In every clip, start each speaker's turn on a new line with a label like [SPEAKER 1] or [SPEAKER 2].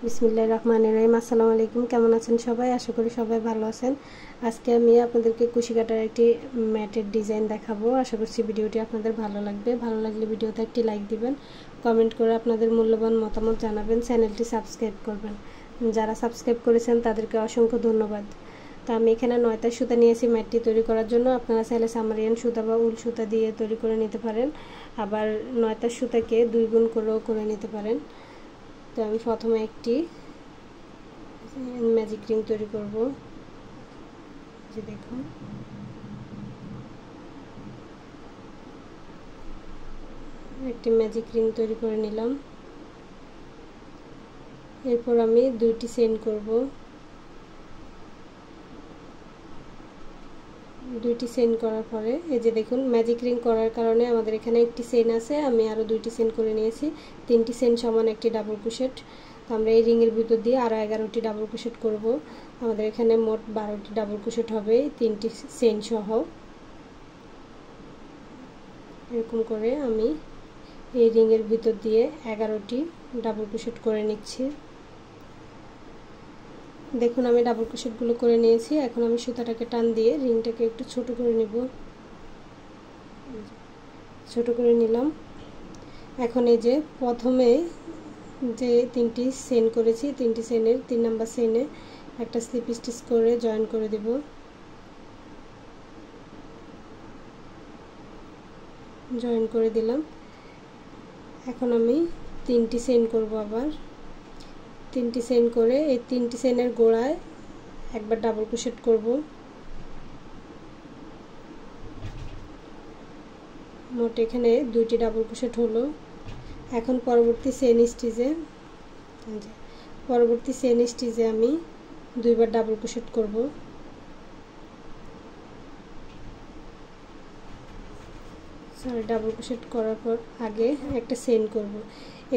[SPEAKER 1] বিসমিল্লাহির রহমানির রহিম। আসসালামু আলাইকুম। কেমন আছেন সবাই? আশা করি সবাই ভালো আছেন। আজকে আমি আপনাদেরকে কুশি কাটার একটি ম্যাটের ডিজাইন দেখাবো। আশা করছি ভিডিওটি আপনাদের ভালো লাগবে। ভালো লাগলে ভিডিওতে একটি লাইক দিবেন, কমেন্ট করে আপনাদের মূল্যবান মতামত জানাবেন, চ্যানেলটি সাবস্ক্রাইব করবেন। যারা সাবস্ক্রাইব করেছেন তাদেরকে অসংখ্য ধন্যবাদ। তো আমি এখানে 9টা সুতা নিয়েছি ম্যাটটি তৈরি করার জন্য। আপনারা চাইলে সামারিয়ান সুতা বা উল সুতা দিয়ে তৈরি করে নিতে পারেন, আবার 9টা সুতাকে 2 গুণ করেও করে নিতে পারেন। তো আমি প্রথমে একটি ম্যাজিক রিং তৈরি করব। যে দেখুন, একটি ম্যাজিক রিং তৈরি করে নিলাম। এরপর আমি 2টি চেইন করব। 2টি চেইন করার পরে এই যে দেখুন, ম্যাজিক রিং করার কারণে আমাদের এখানে একটি চেইন আছে, আমি আরও 2টি চেইন করে নিয়েছি। 3টি চেইন সমান একটি ডাবল ক্রোশেট। তো আমরা এই রিংয়ের ভিতর দিয়ে আরও 11টি ডাবল ক্রোশেট করব। আমাদের এখানে মোট 12টি ডাবল ক্রোশেট হবে, 3টি চেইন সহ। এরকম করে আমি এই রিংয়ের ভিতর দিয়ে 11টি ডাবল ক্রোশেট করে নিচ্ছি। দেখুন, আমি ডাবল ক্রোশেটগুলো করে নিয়েছি। এখন আমি সুতাটাকে টান দিয়ে রিংটাকে একটু ছোট করে নেব। ছোট করে নিলাম। এখন এই যে প্রথমে যে 3টি চেইন করেছি, 3টি চেইনের 3 নাম্বার চেইনে একটা স্লিপ স্টিচ করে জয়েন করে দেব। জয়েন করে দিলাম। এখন আমি 3টি চেইন করব। আবার 3টি চেইন করে এই 3টি চেইনের গোড়ায় একবার ডাবল ক্রোশেট করব। মোট এখানে 2টি ডাবল ক্রোশেট হলো। এখন পরবর্তী চেইন স্টিচে আমি 2বার ডাবল ক্রোশেট করব। ডাবল ক্রোশেট করার পর আগে একটা চেইন করব।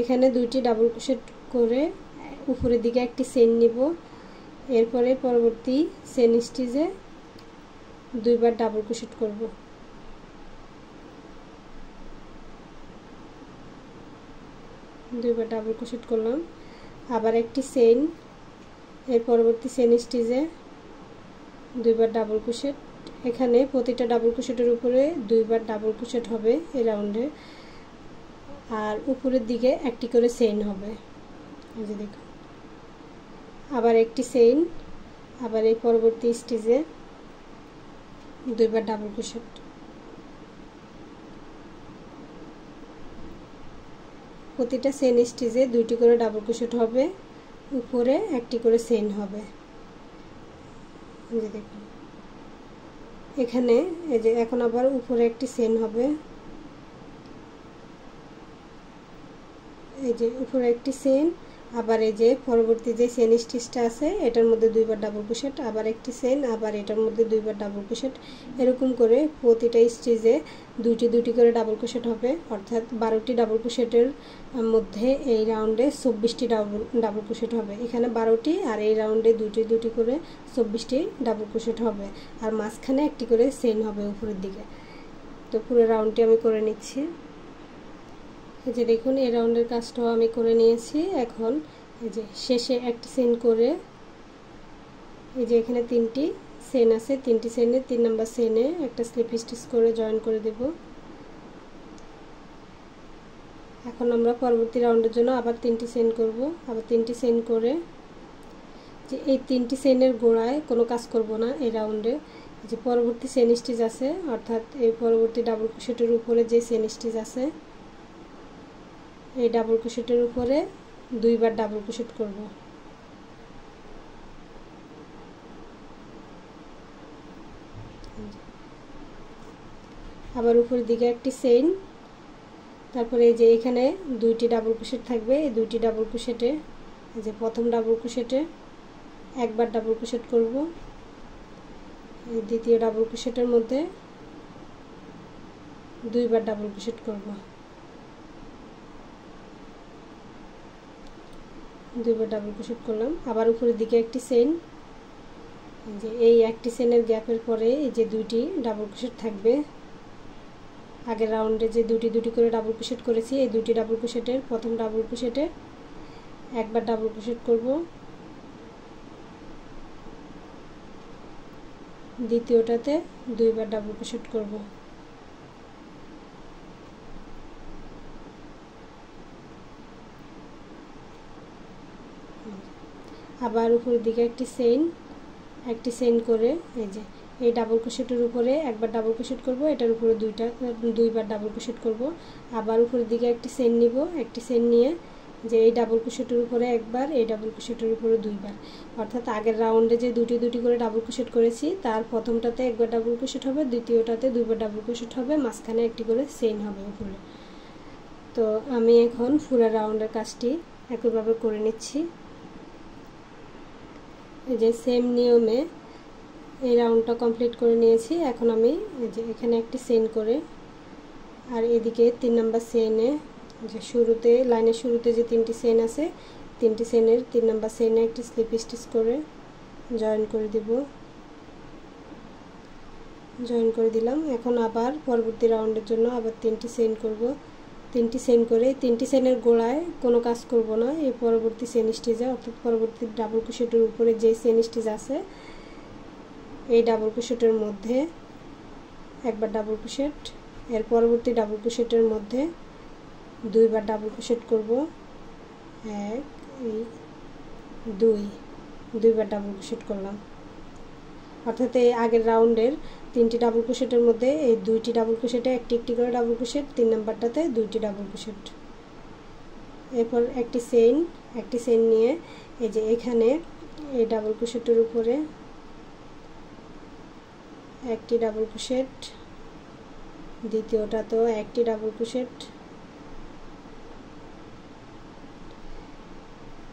[SPEAKER 1] এখানে 2টি ডাবল ক্রোশেট করে উপরের দিকে একটি চেইন নিব। এরপরে পরবর্তী চেইন স্টিচে 2বার ডাবল ক্রোশেট করব। 2বার ডাবল ক্রোশেট করলাম। আবার একটি চেইন, এর পরবর্তী চেইন স্টিচে 2বার ডাবল ক্রোশেট। এখানে প্রতিটা ডাবল ক্রোশেটের উপরে 2বার ডাবল ক্রোশেট হবে এই রাউন্ডে, আর উপরের দিকে একটি করে চেইন হবে। এই যে দেখুন, আবার একটি চেইন, আবার এই পরবর্তী স্টিচে 2বার ডাবল ক্রোশেট। প্রতিটা চেইন স্টিচে 2টি করে ডাবল ক্রোশেট হবে, উপরে একটি করে চেইন হবে। এই যে দেখুন, এখানে এই যে এখন আবার উপরে একটি চেইন হবে। এই যে উপরে একটি চেইন, আবার এই যে পরবর্তী যে চেইন স্টিচটা আছে এটার মধ্যে 2বার ডাবল ক্রোশেট, আবার একটি চেইন, আবার এটার মধ্যে 2বার ডাবল ক্রোশেট। এরকম করে প্রতিটা স্টিচে 2টি করে ডাবল ক্রোশেট হবে, অর্থাৎ 12টি ডাবল ক্রোশেটের মধ্যে এই রাউন্ডে 24টি ডাবল ক্রোশেট হবে। এখানে 12টি, আর এই রাউন্ডে 2টি করে 24টি ডাবল ক্রোশেট হবে, আর মাঝখানে একটি করে চেইন হবে উপরের দিকে। তো পুরো রাউন্ডটি আমি করে নিচ্ছি। এই যে দেখুন, এই রাউন্ডের কাজটাও আমি করে নিয়েছি। এখন এই যে শেষে একটি চেইন করে, এই যে এখানে 3টি চেইন আছে, 3টি চেইনে 3 নাম্বার চেইনে একটা স্লিপ স্টিচ করে জয়েন করে দেব। এখন আমরা পরবর্তী রাউন্ডের জন্য আবার 3টি চেইন করব। আবার 3টি চেইন করে যে এই 3টি চেইনের গোড়ায় কোনো কাজ করব না এই রাউন্ডে। যে পরবর্তী চেইন স্টিচ আছে, অর্থাৎ এই পরবর্তী ডাবল ক্রোশেটের উপরে যে চেইন স্টিচ আছে এই ডাবল ক্রোশেটের উপরে 2বার ডাবল ক্রোশেট করব। আবার উপরের দিকে একটি চেইন, তারপরে এই যে এখানে 2টি ডাবল ক্রোশেট থাকবে। এই 2টি ডাবল ক্রোশেটে এই যে প্রথম ডাবল ক্রোশেটে একবার ডাবল ক্রোশেট করব। এই দ্বিতীয় ডাবল ক্রোশেটের মধ্যে 2বার ডাবল ক্রোশেট করব। 2বার ডাবল ক্রোশেট করলাম। আবার উপরের দিকে একটি চেইন, যে এই একটি চেইনের গ্যাপের পরে এই যে 2টি ডাবল ক্রোশেট থাকবে। আগের রাউন্ডে যে 2টি করে ডাবল ক্রোশেট করেছি, এই 2টি ডাবল ক্রোশেটের প্রথম ডাবল ক্রোশেটে একবার ডাবল ক্রোশেট করব, দ্বিতীয়টাতে দুইবার ডাবল ক্রোশেট করব। আবার উপরের দিকে একটি চেইন করে এই যে এই ডাবল ক্রোশেটের উপরে একবার ডাবল ক্রোশেট করব, এটার উপরে দুইবার ডাবল ক্রোশেট করব। আবার উপরের দিকে একটি চেইন নিব, একটি চেইন নিয়ে যে এই ডাবল ক্রোশেটের উপরে একবার, এই ডাবল ক্রোশেটের উপরে দুইবার, অর্থাৎ আগের রাউন্ডে যে দুটি করে ডাবল ক্রোশেট করেছি তার প্রথমটাতে একবার ডাবল ক্রোশেট হবে, দ্বিতীয়টাতে দুইবার ডাবল ক্রোশেট হবে, মাঝখানে একটি করে চেইন হবে উপরে। তো আমি এখন পুরো রাউন্ডের কাজটি একইভাবে করে নিচ্ছি। এই যে সেম নিয়মে এই রাউন্ডটা কমপ্লিট করে নিয়েছি। এখন আমি এই যে এখানে একটি চেইন করে আর এদিকে 3 নাম্বার চেইনে যে শুরুতে লাইনের শুরুতে যে 3টি চেইন আছে 3টি চেইনের 3 নাম্বার চেইনে একটি স্লিপ স্টিচ করে জয়েন করে দিব, জয়েন করে দিলাম। এখন আবার পরবর্তী রাউন্ডের জন্য আবার 3টি চেইন করব, 3টি চেইন করে 3টি চেইনের গোড়ায় কোনো কাজ করব না, এই পরবর্তী চেইন স্টিচে অর্থাৎ পরবর্তী ডাবল ক্রোশেটের উপরে যে চেইন স্টিচ আছে এই ডাবল ক্রোশেটের মধ্যে একবার ডাবল ক্রোশেট, এর পরবর্তী ডাবল ক্রোশেটের মধ্যে দুইবার ডাবল ক্রোশেট করব, 1 দুইবার ডাবল ক্রোশেট করলাম। অর্থাৎ এই আগের রাউন্ডের 3টি ডাবল ক্রোশেটের মধ্যে এই 2টি ডাবল ক্রোশেটে একটি করে ডাবল ক্রোশেট, 3 নাম্বারটাতে 2টি ডাবল ক্রোশেট। এরপর একটি চেইন নিয়ে এই যে এখানে এই ডাবল ক্রোশেটের উপরে একটি ডাবল ক্রোশেট, দ্বিতীয়টাতেও একটি ডাবল ক্রোশেট,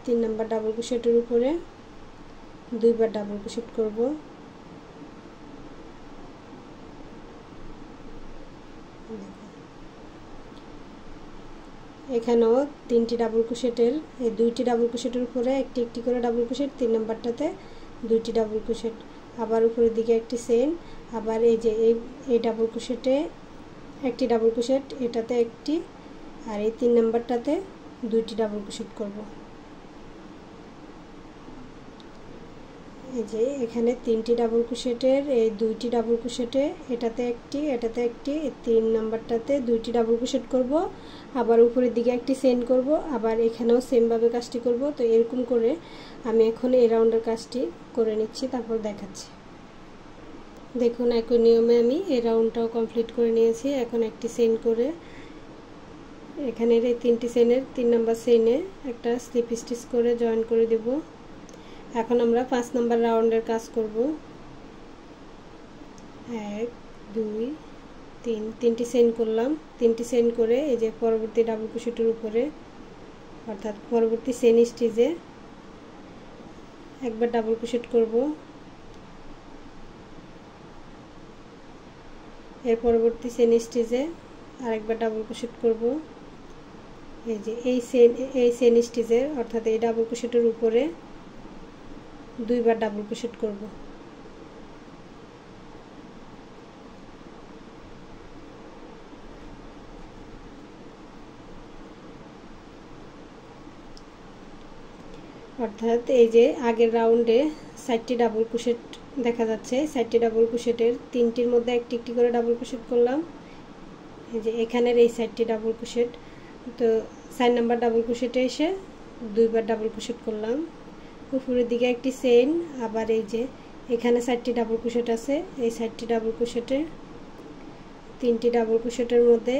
[SPEAKER 1] 3 নাম্বার ডাবল ক্রোশেটের উপরে দুইবার ডাবল ক্রোশেট করব। এখানেও 3টি ডাবল ক্রোশেটের এই 2টি ডাবল ক্রোশেটের উপরে একটি করে ডাবল ক্রোশেট, 3 নাম্বারটাতে 2টি ডাবল ক্রোশেট, আবার উপরের দিকে একটি চেইন, আবার এই যে এই ডাবল ক্রোশেটে একটি ডাবল ক্রোশেট, এটাতে একটি, আর এই 3 নাম্বারটাতে 2টি ডাবল ক্রোশেট করব। এই যে এখানে 3টি ডাবল ক্রোশেটের এই 2টি ডাবল ক্রোশেটে এটাতে একটি, 3 নাম্বারটাতে 2টি ডাবল ক্রোশেট করব, আবার উপরের দিকে একটি চেইন করব, আবার এখানেও সেম ভাবে কাজটি করব। তো এরকম করে আমি এখন এই রাউন্ডের কাজটি করে নিচ্ছি, তারপর দেখাচ্ছি। দেখুন একই নিয়মে আমি এই রাউন্ডটাও কমপ্লিট করে নিয়েছি। এখন একটি চেইন করে এখানের এই 3টি চেইনের 3 নাম্বার চেইনে একটা স্লিপ স্টিচ করে জয়েন করে দেব। এখন আমরা 5 নাম্বার রাউন্ডের কাজ করব। 1 2 3 তিনটি চেইন করলাম, 3টি চেইন করে এই যে পরবর্তী ডাবল ক্রোশেটের উপরে অর্থাৎ পরবর্তী চেইন স্টিচে একবার ডাবল ক্রোশেট করব, এর পরবর্তী চেইন স্টিচে আরেকবার ডাবল ক্রোশেট করব। এই যে এই চেইন স্টিচের অর্থাৎ এই ডাবল ক্রোশেটের উপরে দুইবার ডাবল ক্রোশেট করব। অর্থাৎ এই যে আগের রাউন্ডে 4টি ডাবল ক্রোশেট দেখা যাচ্ছে, 4টি ডাবল ক্রোশেটের 3টির মধ্যে একটি করে ডাবল ক্রোশেট করলাম। এই যে এখানের এই 4টি ডাবল ক্রোশেট, তো 4 নাম্বার ডাবল ক্রোশেটে এসে দুইবার ডাবল ক্রোশেট করলাম। উপরের দিকে একটি চেইন, আবার এই যে এখানে 4টি ডাবল ক্রোশেট আছে, এই 4টি ডাবল ক্রোশেটে 3টি ডাবল ক্রোশেটের মধ্যে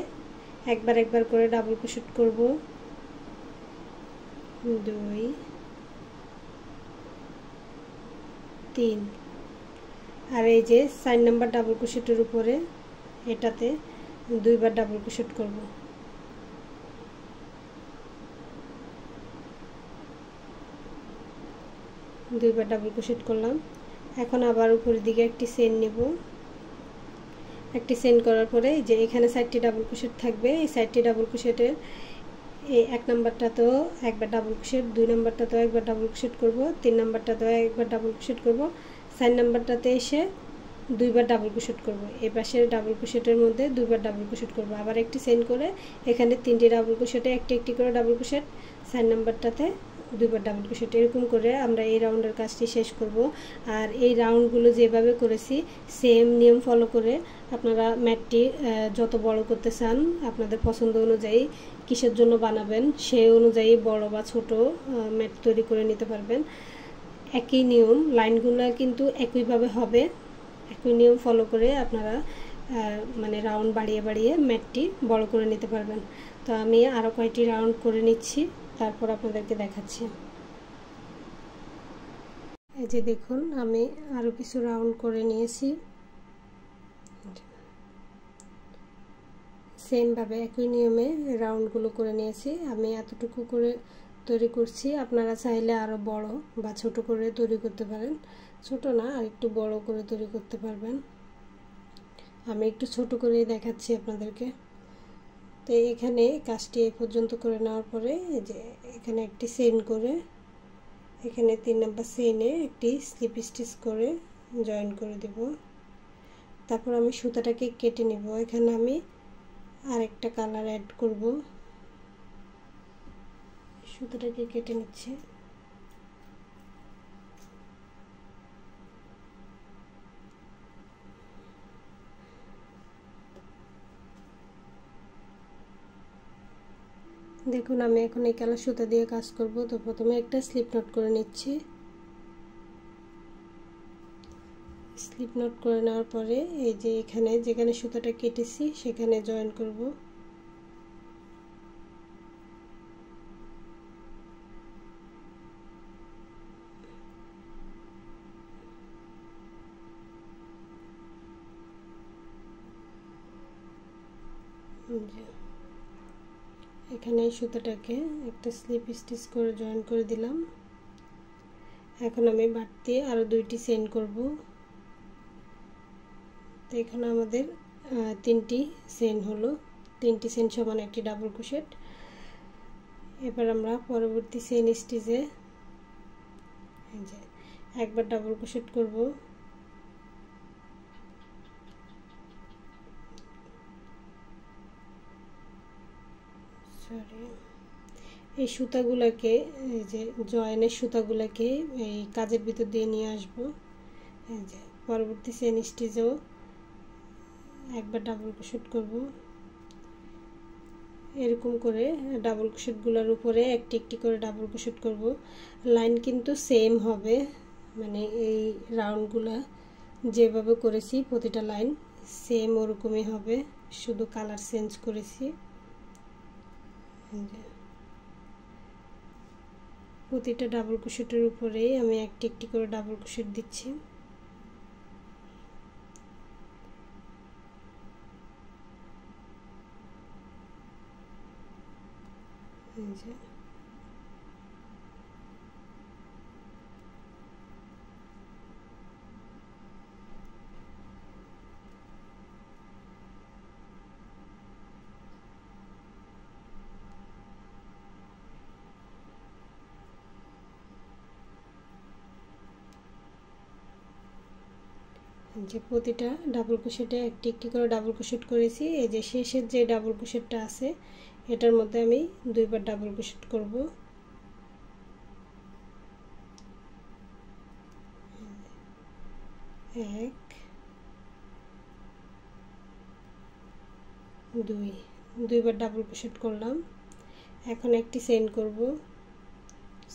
[SPEAKER 1] একবার করে ডাবল ক্রোশেট করব। 2 3 আর এই যে 4 নাম্বার ডাবল ক্রোশেটের উপরে এটাতে দুইবার ডাবল ক্রোশেট করব। দুইবার ডাবল ক্রোশেট করলাম। এখন আবার উপরের দিকে একটি চেইন নেব, একটি চেইন করার পরে যে এখানে 4টি ডাবল ক্রোশেট থাকবে, এই 4টি ডাবল ক্রোশেটের এই 1 নাম্বারটাতেও একবার ডাবল ক্রোশেট, 2 নাম্বারটাতেও একবার ডাবল ক্রোশেট করব, 3 নাম্বারটাতেও একবার ডাবল ক্রোশেট করব, 4 নাম্বারটাতে এসে দুইবার ডাবল ক্রোশেট করব। এই পাশের ডাবল ক্রোশেটের মধ্যে দুইবার ডাবল ক্রোশেট করব, আবার একটি চেইন করে এখানে 3টি ডাবল ক্রোশেটে একটি করে ডাবল ক্রোশেট, 4 নাম্বারটাতে দুইবার ডাবল ক্রোশেট। এরকম করে আমরা এই রাউন্ডের কাজটি শেষ করব। আর এই রাউন্ডগুলো যেভাবে করেছি সেম নিয়ম ফলো করে আপনারা ম্যাটটি যত বড় করতে চান আপনাদের পছন্দ অনুযায়ী কিসের জন্য বানাবেন সেই অনুযায়ী বড় বা ছোট ম্যাট তৈরি করে নিতে পারবেন। একই নিয়ম, লাইনগুলো কিন্তু একইভাবে হবে। একই নিয়ম ফলো করে আপনারা মানে রাউন্ড বাড়িয়ে বাড়িয়ে ম্যাটটি বড় করে নিতে পারবেন। তো আমি আরও কয়েকটি রাউন্ড করে নিচ্ছি, তারপর আপনাদেরকে দেখাচ্ছি। এই যে দেখুন আমি আরও কিছু রাউন্ড করে নিয়েছি। সেমভাবে একই নিয়মে রাউন্ডগুলো করে নিয়েছি। আমি এতটুকু করে তৈরি করছি, আপনারা চাইলে আরও বড় বা ছোট করে তৈরি করতে পারেন। ছোট না, আর একটু বড় করে তৈরি করতে পারবেন। আমি একটু ছোট করেই দেখাচ্ছি আপনাদেরকে। তো এখানে কাজটি এই পর্যন্ত করে নেওয়ার পরে এই যে এখানে একটি চেইন করে এখানে 3 নাম্বার চেইনে একটি স্লিপ স্টিচ করে জয়েন করে দেব। তারপর আমি সুতাটাকে কেটে নেব। এখানে আমি আরেকটা কালার অ্যাড করব। সুতাটাকে কেটে নিচ্ছি। দেখুন আমি এখন এই কালার সুতা দিয়ে কাজ করব। তো প্রথমে একটা স্লিপ নট করে নিচ্ছি। স্লিপ নট করে নেওয়ার পরে এই যে এখানে যেখানে সুতাটা কেটেছি সেখানে জয়েন করব। এখানে সুতাটাকে একটা স্লিপ স্টিচ করে জয়েন করে দিলাম। এখন আমি বাড়তি আরও 2টি চেইন করব। তো এখানে আমাদের 3টি চেইন হলো। 3টি চেইন সমান একটি ডাবল ক্রোশেট। এবার আমরা পরবর্তী চেইন স্টিচে এই যে একবার ডাবল ক্রোশেট করব। এই সুতাগুলোকে এই যে জয়েনের সুতাগুলোকে এই কাজের ভিতর দিয়ে নিয়ে আসব। এই যে পরবর্তী চেইন স্টিচেও একবার ডাবল ক্রোশেট করব। এরকম করে ডাবল ক্রোশেটগুলোর উপরে একটি একটি করে ডাবল ক্রোশেট করব। লাইন কিন্তু সেম হবে, মানে এই রাউন্ডগুলো যেভাবে করেছি প্রতিটা লাইন সেম ওরকমই হবে, শুধু কালার চেঞ্জ করেছি। প্রতিটা ডাবল ক্রোশেটের উপরেই আমি একটি একটি করে ডাবল ক্রোশেট দিচ্ছি। যে প্রতিটা ডাবল ক্রোশেটে একটি একটি করে ডাবল ক্রোশেট করেছি। এই যে শেষের যে ডাবল ক্রোশেটটা আছে এটার মধ্যে আমি 2বার ডাবল ক্রোশেট করব। এক, দুই, 2বার ডাবল ক্রোশেট করলাম। এখন একটি চেইন করব।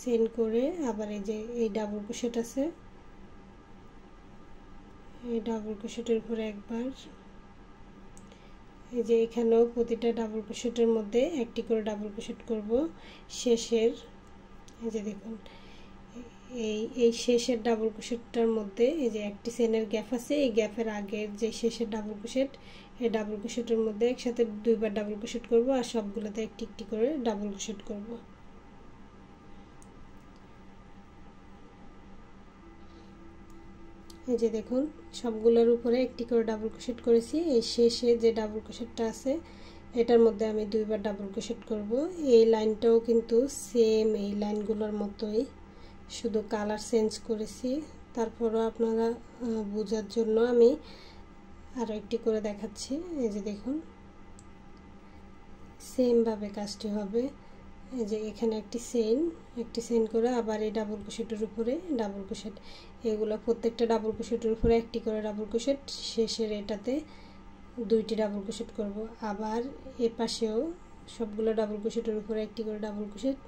[SPEAKER 1] চেইন করে আবার এই যে এই ডাবল ক্রোশেট আছে এই ডাবল ক্রোশেটের উপরে একবার, এই যে এখানেও প্রতিটা ডাবল ক্রোশেটের মধ্যে একটি করে ডাবল ক্রোশেট করব। শেষের এই যে দেখুন এই শেষের ডাবল ক্রোশেটটার মধ্যে এই যে একটি চেইনের গ্যাপ আছে, এই গ্যাপের আগের যে শেষের ডাবল ক্রোশেট এই ডাবল ক্রোশেটের মধ্যে একসাথে 2বার ডাবল ক্রোশেট করব আর সবগুলোতে একটি একটি করে ডাবল ক্রোশেট করব। এই যে দেখুন সবগুলোর উপরে একটি করে ডাবল ক্রোশেট করেছি। এই শেষে যে ডাবল ক্রোশেটটা আছে এটার মধ্যে আমি 2বার ডাবল ক্রোশেট করব। এই লাইনটাও কিন্তু সেম এই লাইনগুলোর মতোই, শুধু কালার চেঞ্জ করেছি। তারপরও আপনারা বোঝার জন্য আমি আরও একটি করে দেখাচ্ছি। এই যে দেখুন সেমভাবে কাজটি হবে। এই যে এখানে একটি চেইন করে আবার এই ডাবল ক্রোশেটের উপরে ডাবল ক্রোশেট, এগুলো প্রত্যেকটা ডাবল ক্রোশেটের উপরে একটি করে ডাবল ক্রোশেট, শেষের এটাতে দুইটি ডাবল ক্রোশেট করব। আবার এ পাশেও সবগুলো ডাবল ক্রোশেটের উপরে একটি করে ডাবল ক্রোশেট,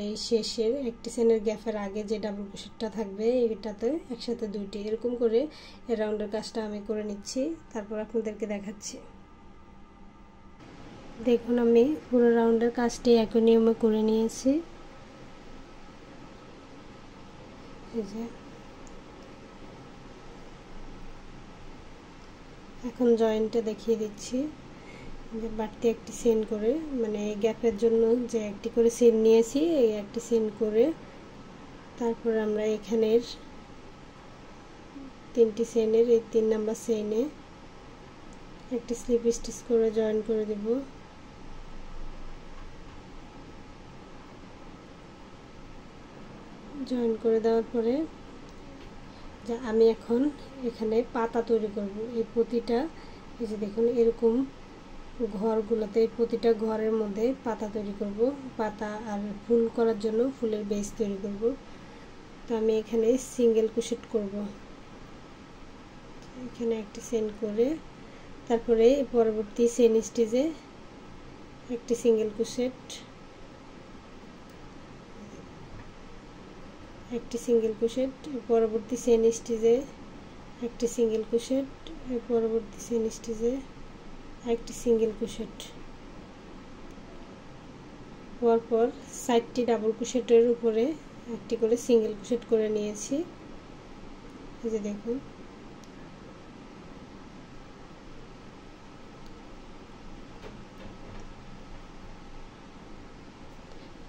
[SPEAKER 1] এই শেষের একটি চেনের গ্যাপের আগে যে ডাবল ক্রোশেটটা থাকবে এটাতে একসাথে দুইটি, এরকম করে এই রাউন্ডের কাজটা আমি করে নিচ্ছি, তারপর আপনাদেরকে দেখাচ্ছি। দেখুন আমি পুরো রাউন্ডের কাজটি একই নিয়মে করে নিয়েছি। এই যে এখন জয়েন্টে দেখিয়ে দিচ্ছি যে বাড়তি একটি চেইন করে, মানে গ্যাপের জন্য যে একটি করে চেইন নিয়েছি, এই একটি চেইন করে তারপর আমরা এখানের 3টি চেইনের এই 3 নাম্বার চেইনে একটি স্লিপ স্টিচ করে জয়েন করে দেব। জয়েন করে দেওয়ার পরে যে আমি এখন এখানে পাতা তৈরি করব। এই প্রতিটা এই যে দেখুন এরকম ঘরগুলোতে প্রতিটা ঘরের মধ্যে পাতা তৈরি করব, পাতা আর ফুল করার জন্য ফুলের বেস তৈরি করব। তো আমি এখানে সিঙ্গেল ক্রোশেট করব, এখানে একটি চেইন করে তারপরে পরবর্তী চেইন স্টিচে একটি সিঙ্গেল ক্রোশেট, একটি সিঙ্গেল ক্রোশেট, পরবর্তী চেইন স্টিচে একটি সিঙ্গেল ক্রোশেট, পরবর্তী চেইন স্টিচে একটি সিঙ্গেল ক্রোশেট, পরপর 4টি ডাবল ক্রোশেটের উপরে একটি করে সিঙ্গেল ক্রোশেট করে নিয়েছি। এই যে দেখুন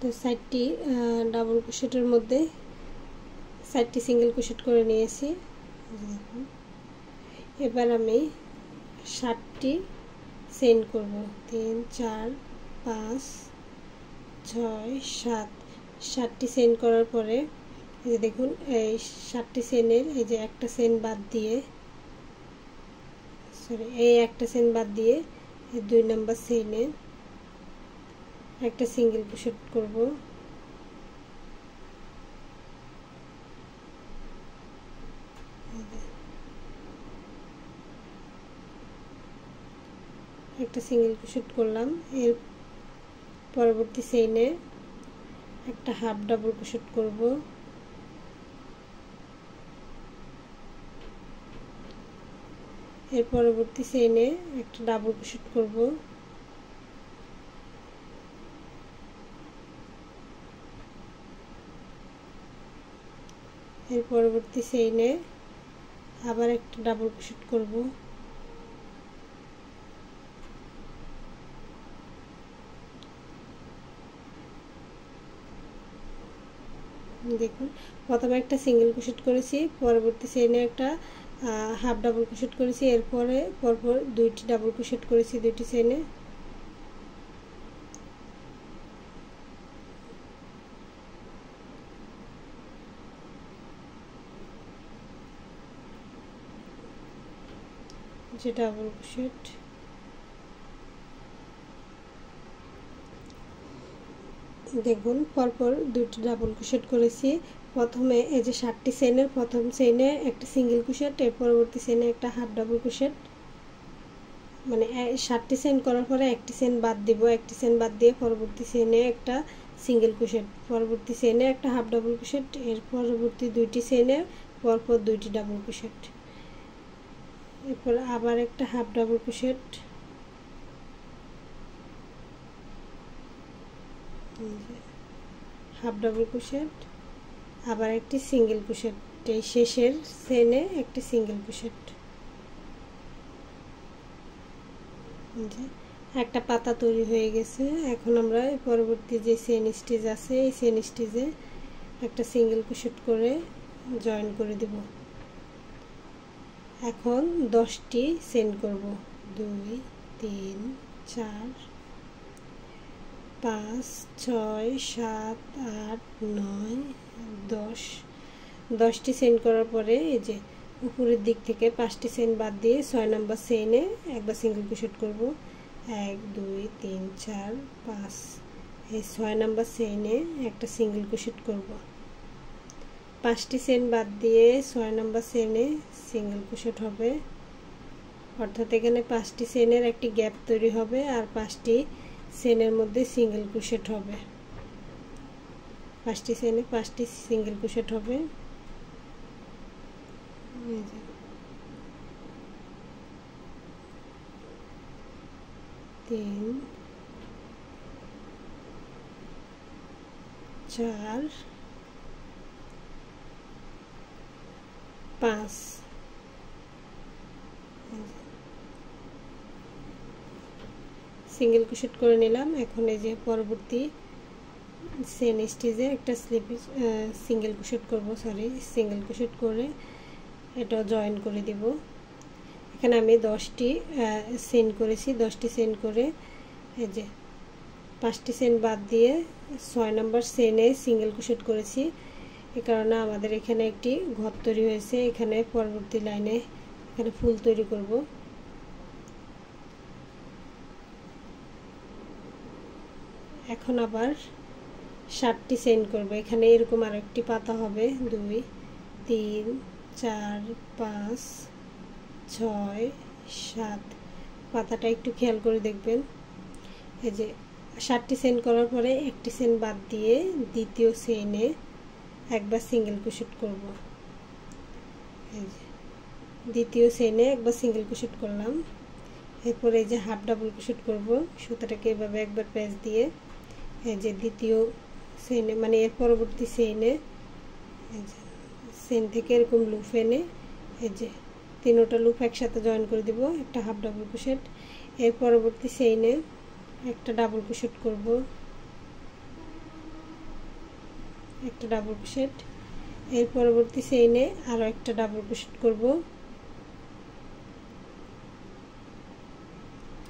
[SPEAKER 1] তো 4টি ডাবল ক্রোশেটের মধ্যে 4টি সিঙ্গেল ক্রোশেট করে নিয়েছি। এবার আমি 7টি চেইন করব, 3 4 5 6 7, 7টি চেইন করার পরে এই যে দেখুন এই 7টি চেইনের এই যে একটা চেইন বাদ দিয়ে এই একটা চেইন বাদ দিয়ে এই 2 নাম্বার চেইনে একটা সিঙ্গেল ক্রোশেট করব। একটা সিঙ্গেল ক্রোশেট করলাম, এর পরবর্তী চেইনে একটা হাফ ডাবল ক্রোশেট করব, এর পরবর্তী চেইনে একটা ডাবল ক্রোশেট করব, এর পরবর্তী চেইনে আবার একটা ডাবল ক্রোশেট করব, দেখুন প্রথমে একটা সিঙ্গেল ক্রোশেট করেছি, পরবর্তী চেইনে একটা হাফ ডাবল ক্রোশেট করেছি, এরপরে পরপর 2টি ডাবল ক্রোশেট করেছি 2টি চেইনে। যে ডাবল ক্রোশেট দেখুন পরপর 2টি ডাবল ক্রোশেট করেছি। প্রথমে এই যে 7টি চেইনের প্রথম চেইনে একটা সিঙ্গেল ক্রোশেট, এর পরবর্তী চেইনে একটা হাফ ডাবল ক্রোশেট, মানে 7টি চেইন করার পরে একটি চেইন বাদ দিব, একটি চেইন বাদ দিয়ে পরবর্তী চেইনে একটা সিঙ্গেল ক্রোশেট, পরবর্তী চেইনে একটা হাফ ডাবল ক্রোশেট, এর পরবর্তী 2টি চেইনে পরপর 2টি ডাবল ক্রোশেট, এরপর আবার একটা half double crochet, half double crochet, আবার একটি সিঙ্গেল ক্রোশেট, এই শেষের চেইনে একটি সিঙ্গেল ক্রোশেট। একটা পাতা তৈরি হয়ে গেছে। এখন আমরা পরবর্তী যে চেইন স্টিচ আছে এই চেইন স্টিচে একটা সিঙ্গেল ক্রোশেট করে জয়েন করে দেব। এখন 10টি চেইন করব, 2 3 4 5 6 7 8 9 10, 10টি চেইন করার পরে এই যে উপরের দিক থেকে 5টি চেইন বাদ দিয়ে 6 নাম্বার চেইনে একবার সিঙ্গেল ক্রোশেট করব, 1 2 3 4 5, এই 6 নাম্বার চেইনে একটা সিঙ্গেল ক্রোশেট করব। 5টি চেইন বাদ দিয়ে 6 নাম্বার চেইনে সিঙ্গেল ক্রোশেট হবে, অর্থাৎ এখানে 5টি চেইনের একটি গ্যাপ তৈরি হবে আর 5টি চেইনের মধ্যে সিঙ্গেল ক্রোশেট হবে। 5টি চেইনে 5টি সিঙ্গেল ক্রোশেট হবে। 3 4 5 সিঙ্গেল ক্রোশেট করে নিলাম। এখন এই যে পরবর্তী চেইন স্টিচে একটা স্লিপে সিঙ্গেল ক্রোশেট করব, সিঙ্গেল ক্রোশেট করে এটা জয়েন করে দিব। এখানে আমি 10টি চেইন করেছি, 10টি চেইন করে এই যে 5টি চেইন বাদ দিয়ে 6 নাম্বার চেইনে সিঙ্গেল ক্রোশেট করেছি। এই কারণে আমাদের এখানে একটি ঘর তৈরি হয়েছে। এখানে পরবর্তী লাইনে এখানে ফুল তৈরি করব। এখন আবার 7টি চেইন করব। এখানে এরকম আরেকটি পাতা হবে, 2 3 4 5 6 7। পাতাটা একটু খেয়াল করে দেখবেন। এই যে 7টি চেইন করার পরে একটি চেইন বাদ দিয়ে দ্বিতীয় চেইনে একবার সিঙ্গেল ক্রোশেট করব। এই যে দ্বিতীয় চেইনে একবার সিঙ্গেল ক্রোশেট করলাম। এরপর এই যে হাফ ডাবল ক্রোশেট করব। সুতাটাকে এভাবে একবার প্যাঁচ দিয়ে এই যে দ্বিতীয় চেইনে মানে এর পরবর্তী চেইনে এই যে চেইন থেকে এরকম লুপ এনে এই যে তিনটা লুপ একসাথে জয়েন করে দিব, একটা হাফ ডাবল ক্রোশেট। এর পরবর্তী চেইনে একটা ডাবল ক্রোশেট করব, একটা ডাবল ক্রোশেট। এর পরবর্তী চেইনে আরো একটা ডাবল ক্রোশেট করব,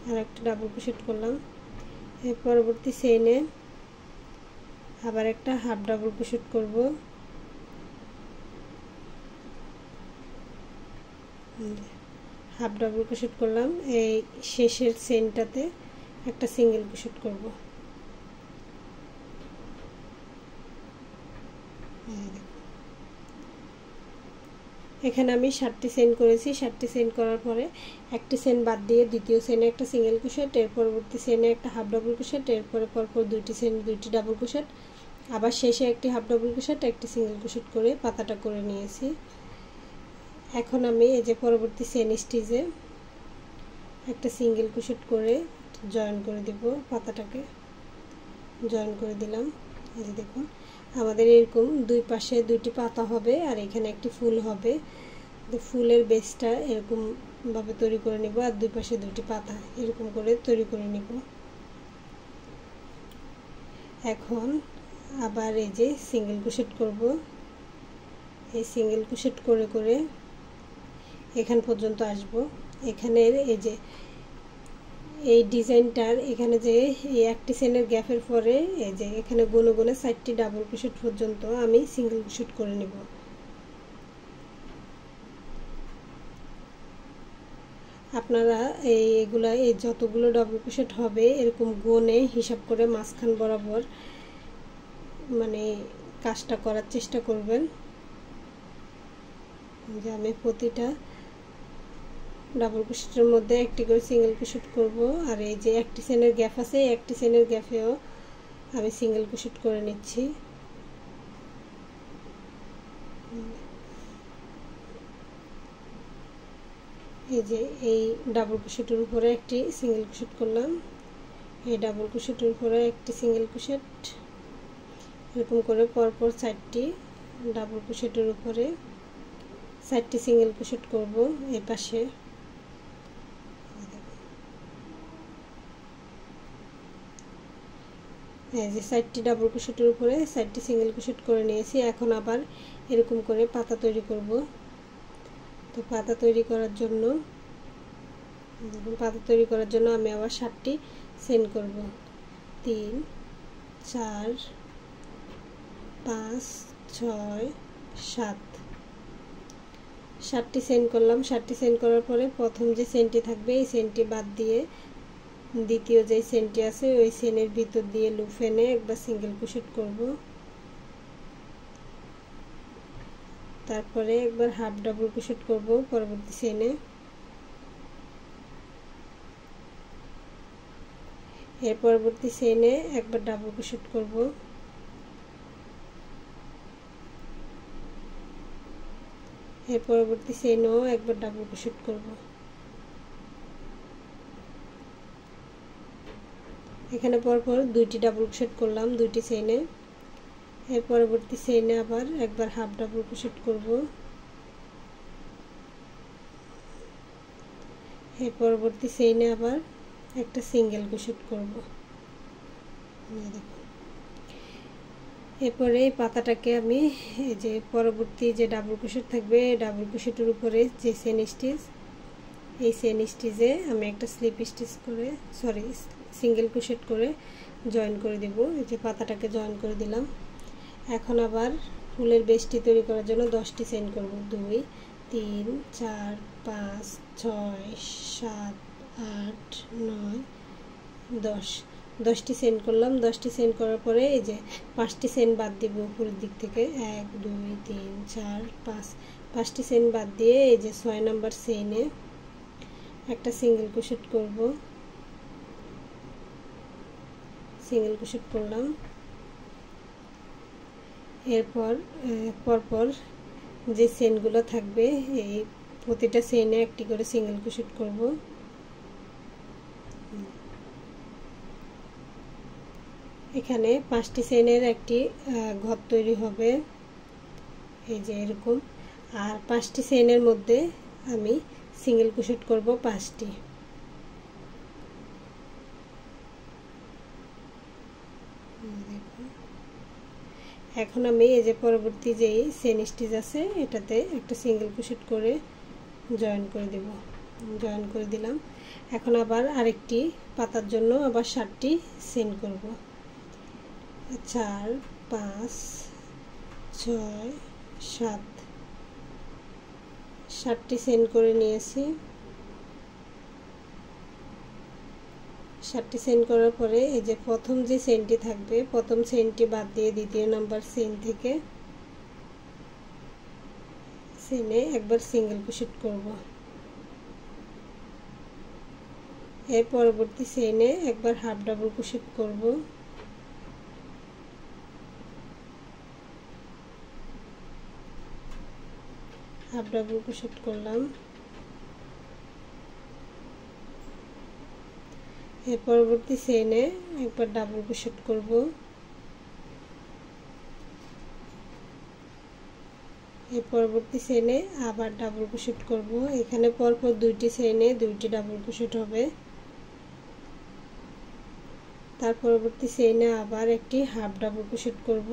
[SPEAKER 1] আর একটা ডাবল ক্রোশেট করলাম। এর পরবর্তী চেইনে আবার একটা হাফ ডাবল ক্রোশেট করব, হাফ ডাবল ক্রোশেট করলাম। এই শেষের চেইনটাতে একটা সিঙ্গেল ক্রোশেট করব। এখানে আমি 7টি চেইন করেছি। 7টি চেইন করার পরে একটি চেইন বাদ দিয়ে দ্বিতীয় চেইনে একটা সিঙ্গেল ক্রোশেট, এর পরবর্তী চেইনে একটা হাফ ডাবল ক্রোশেট, এরপরে পরপর 2টি চেইন 2টি ডাবল ক্রোশেট, আবার শেষে একটি হাফ ডাবল ক্রোশেট, একটি সিঙ্গেল ক্রোশেট করে পাতাটা করে নিয়েছি। এখন আমি এই যে পরবর্তী চেইন স্টিচে একটা সিঙ্গেল ক্রোশেট করে জয়েন করে দেব, পাতাটাকে জয়েন করে দিলাম। এই যে দেখুন আমাদের এরকম দুই পাশে 2টি পাতা হবে আর এখানে একটি ফুল হবে। ফুলের বেসটা এরকম ভাবে তৈরি করে নেব আর দুই পাশে 2টি পাতা এরকম করে তৈরি করে নেব। এখন আবার এই যে সিঙ্গেল ক্রোশেট করব। এই সিঙ্গেল ক্রোশেট করে করে এখান পর্যন্ত আসব। এখানে এই যে এই ডিজাইনটার এখানে যে এই একটি চেইনের গ্যাপের পরে এই যে এখানে গোনে গোনে 4টি ডাবল ক্রোশেট পর্যন্ত আমি সিঙ্গেল ক্রোশেট করে নেব। আপনারা এগুলা এই যতগুলো ডাবল ক্রোশেট হবে এরকম গোনে হিসাব করে মাঝখান বরাবর মানে কাজটা করার চেষ্টা করবেন। যে আমি প্রতিটা ডাবল ক্রোশেটের মধ্যে একটি করে সিঙ্গেল ক্রোশেট করব আর এই যে একটি চেইনের গ্যাপ আছে একটি চেইনের গ্যাপেও আমি সিঙ্গেল ক্রোশেট করে নিচ্ছি। এই যে এই ডাবল ক্রোশেটের উপরে একটি সিঙ্গেল ক্রোশেট করলাম, এই ডাবল ক্রোশেটের উপরে একটি সিঙ্গেল ক্রোশেট, এরকম করে পরপর 4টি ডাবল ক্রোশেটের উপরে 4টি সিঙ্গেল ক্রোশেট করব এই পাশে। এই যে 4টি ডাবল ক্রোশেটের উপরে 4টি সিঙ্গেল ক্রোশেট করে নিয়েছি। এখন আবার এরকম করে পাতা তৈরি করব। তো পাতা তৈরি করার জন্য আমি আবার 7টি চেইন করব, 3 4 5 6 7। 7টি চেইন করলাম। 7টি চেইন করার পরে প্রথম যে চেইনটি থাকবে এই চেইনটি বাদ দিয়ে দ্বিতীয় যে চেনটি আছে ওই চেনের ভিতর দিয়ে লুপ এনে একবার সিঙ্গেল ক্রোশেট করব, তারপরে একবার হাফ ডাবল ক্রোশেট করব পরবর্তী চেনে। এর পরবর্তী চেনে একবার ডাবল ক্রোশেট করব, এর পরবর্তী চেনেও একবার ডাবল ক্রোশেট করব। এখানে পরপর দুইটি ডাবল ক্রোশেট করলাম দুইটি চেনে। এর পরবর্তী চেনে আবার একবার হাফ ডাবল ক্রোশেট করব, এর পরবর্তী চেনে আবার একটা সিঙ্গেল ক্রোশেট করব। এরপরে এই পাতাটাকে আমি এই যে পরবর্তী যে ডাবল ক্রোশেট থাকবে ডাবল ক্রোশেটের উপরে যে চেন স্টিচ, এই চেন স্টিচে আমি একটা স্লিপ স্টিচ করে সিঙ্গেল ক্রোশেট করে জয়েন করে দেব। এই যে পাতাটাকে জয়েন করে দিলাম। এখন আবার ফুলের বেসটি তৈরি করার জন্য 10টি চেইন করব। 2 3 4 5 6 7 8 9 10, 10টি চেইন করলাম। 10টি চেইন করার পরে এই যে 5টি চেইন বাদ দিব উপরের দিক থেকে, 1 2 3 4 5, 5টি চেইন বাদ দিয়ে এই যে 6 নাম্বার চেইনে একটা সিঙ্গেল ক্রোশেট করব, সিঙ্গেল ক্রোশেট করলাম। এরপর পরপর যে চেইনগুলো থাকবে এই প্রতিটা চেইনে একটি করে সিঙ্গেল ক্রোশেট করব। এখানে 5টি চেইনের একটি ঘর তৈরি হবে এই যে এরকম, আর 5টি চেইনের মধ্যে আমি সিঙ্গেল ক্রোশেট করব 5টি। এখন আমি এই যে পরবর্তী যেই চেইন স্টিচ আছে এটাতে একটা সিঙ্গেল ক্রোশেট করে জয়েন করে দেব, জয়েন করে দিলাম। এখন আবার আরেকটি পাতার জন্য আবার 7টি চেইন করব, 4 5 6 7, 7টি চেইন করে নিয়েছি। 7টি চেইন করার পরে এই যে প্রথম যে চেইনটি থাকবে প্রথম চেইনটি বাদ দিয়ে দ্বিতীয় নাম্বার চেইন থেকে চেইনে একবার সিঙ্গেল ক্রোশেট করব, এর পরবর্তী চেইনে একবার হাফ ডাবল ক্রোশেট করব, হাফ ডাবল ক্রোশেট করলাম। এর পরবর্তী চেইনে একবার ডাবল ক্রোশেট করব, এর পরবর্তী চেইনে আবার ডাবল ক্রোশেট করব। এখানে পরপর দুইটি চেইনে দুইটি ডাবল ক্রোশেট হবে। তার পরবর্তী চেইনে আবার একটি হাফ ডাবল ক্রোশেট করব,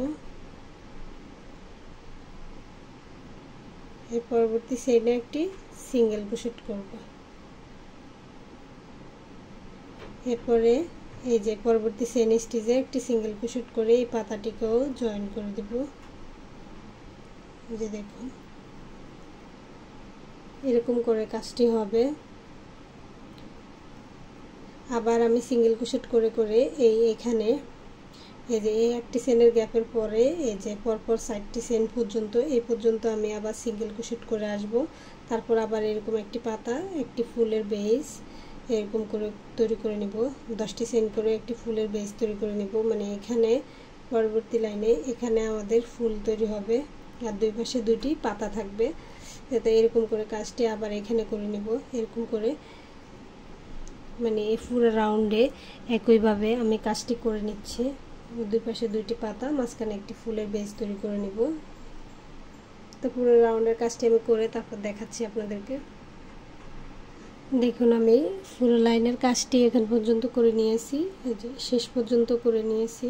[SPEAKER 1] এর পরবর্তী চেইনে একটি সিঙ্গেল ক্রোশেট করব। এরপরে এই যে পরবর্তী চেইন স্টিচে একটি সিঙ্গেল ক্রোশেট করে এই পাতাটিকেও জয়েন করে দেব। যে দেখুন এরকম করে কাজটি হবে। আবার আমি সিঙ্গেল ক্রোশেট করে করে এখানে এই যে এই একটি চেইনের গ্যাপের পরে এই যে পরপর 4টি চেইন পর্যন্ত এই পর্যন্ত আমি আবার সিঙ্গেল ক্রোশেট করে আসব। তারপর আবার এরকম একটি পাতা একটি ফুলের বেস এরকম করে তৈরি করে নেব। 10টি চেইন করে একটি ফুলের বেস তৈরি করে নেব, মানে এখানে পরবর্তী লাইনে এখানে আমাদের ফুল তৈরি হবে আর দুই পাশে দুইটি পাতা থাকবে। যাতে এরকম করে কাজটি আবার এখানে করে নেব। এরকম করে মানে এই পুরো রাউন্ডে একইভাবে আমি কাজটি করে নিচ্ছি। দুই পাশে দুইটি পাতা মাঝখানে একটি ফুলের বেস তৈরি করে নেব। তো পুরো রাউন্ডের কাজটি আমি করে তারপর দেখাচ্ছি আপনাদেরকে। দেখুন আমি পুরো লাইনের কাজটি এখান পর্যন্ত করে নিয়েছি, এই যে শেষ পর্যন্ত করে নিয়েছি।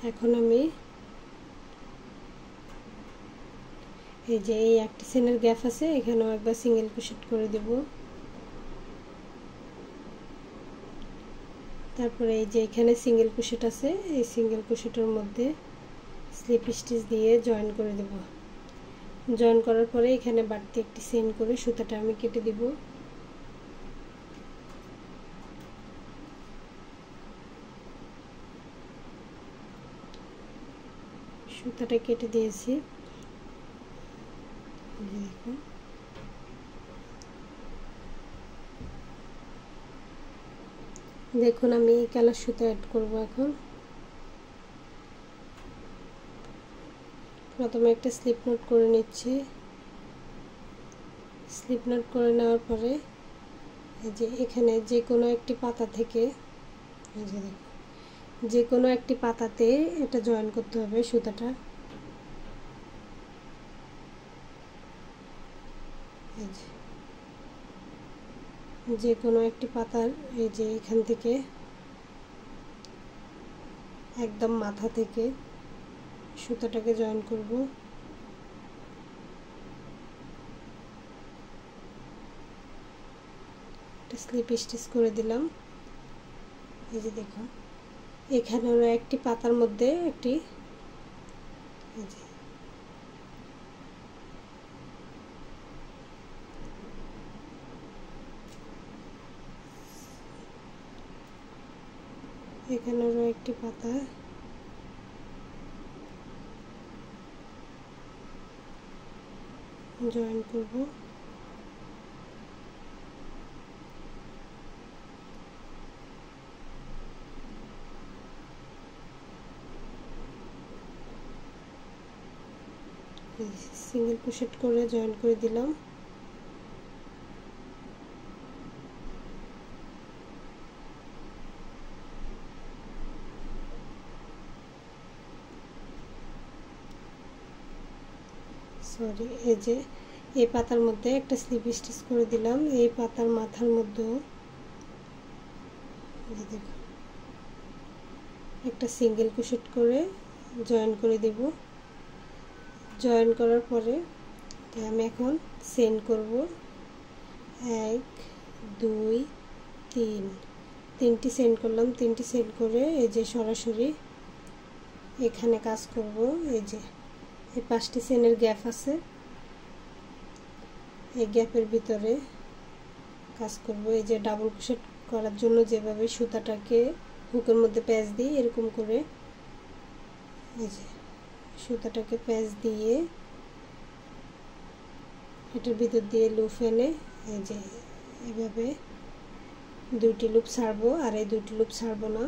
[SPEAKER 1] এখন আমি এই যে এই একটি চেইনের গ্যাপ আছে এখানেও একবার সিঙ্গেল ক্রোশেট করে দেব। তারপরে এই যে এখানে সিঙ্গেল ক্রোশেট আছে এই সিঙ্গেল ক্রোশেটের মধ্যে স্লিপ স্টিচ দিয়ে জয়েন করে দেব। জয়েন করার পরে এখানে বাড়তি একটি চেইন করে সুতাটা আমি কেটে দিব। সুতাটা কেটে দিয়েছি। দেখুন আমি কালার সুতা অ্যাড করব। এখন প্রথমে একটা স্লিপ নট করে নিচ্ছি। স্লিপ নট করে নেওয়ার পরে এই যে এখানে যে কোনো একটি পাতা থেকে এই যে দেখুন যে কোনো একটি পাতাতে এটা জয়েন করতে হবে সুতাটা। এই যে কোনো একটি পাতার এই যে এখান থেকে একদম মাথা থেকে সুতাটাকে জয়েন করব। একটা স্লিপ স্টিচ করে দিলাম। এই যে দেখো এখানে একটি পাতার মধ্যে একটি এই যে এখানেরও একটি পাতা জয়েন করব। সিঙ্গেল ক্রোশেট করে জয়েন করে দিলাম। সরি এই যে এই পাতার মধ্যে একটা স্লিপ স্টিচ করে দিলাম। এই পাতার মাথার মধ্যেও দেখো একটা সিঙ্গেল ক্রোশেট করে জয়েন করে দেব। জয়েন করার পরে আমি এখন চেইন করব। 1 2 3 তিনটি চেইন করলাম। তিনটি চেইন করে এই যে সরাসরি এখানে কাজ করব। এই যে এই 5টি চেইনের গ্যাপ আছে, এই গ্যাপের ভিতরে কাজ করব। এই যে ডাবল ক্রোশেট করার জন্য যেভাবে সুতাটাকে হুকের মধ্যে প্যাঁচ দিই এরকম করে এই যে সুতাটাকে প্যাঁচ দিয়ে এটার ভিতর দিয়ে লুপ এনে এই যে এভাবে দুইটি লুপ ছাড়বো আর এই দুইটি লুপ ছাড়বো না।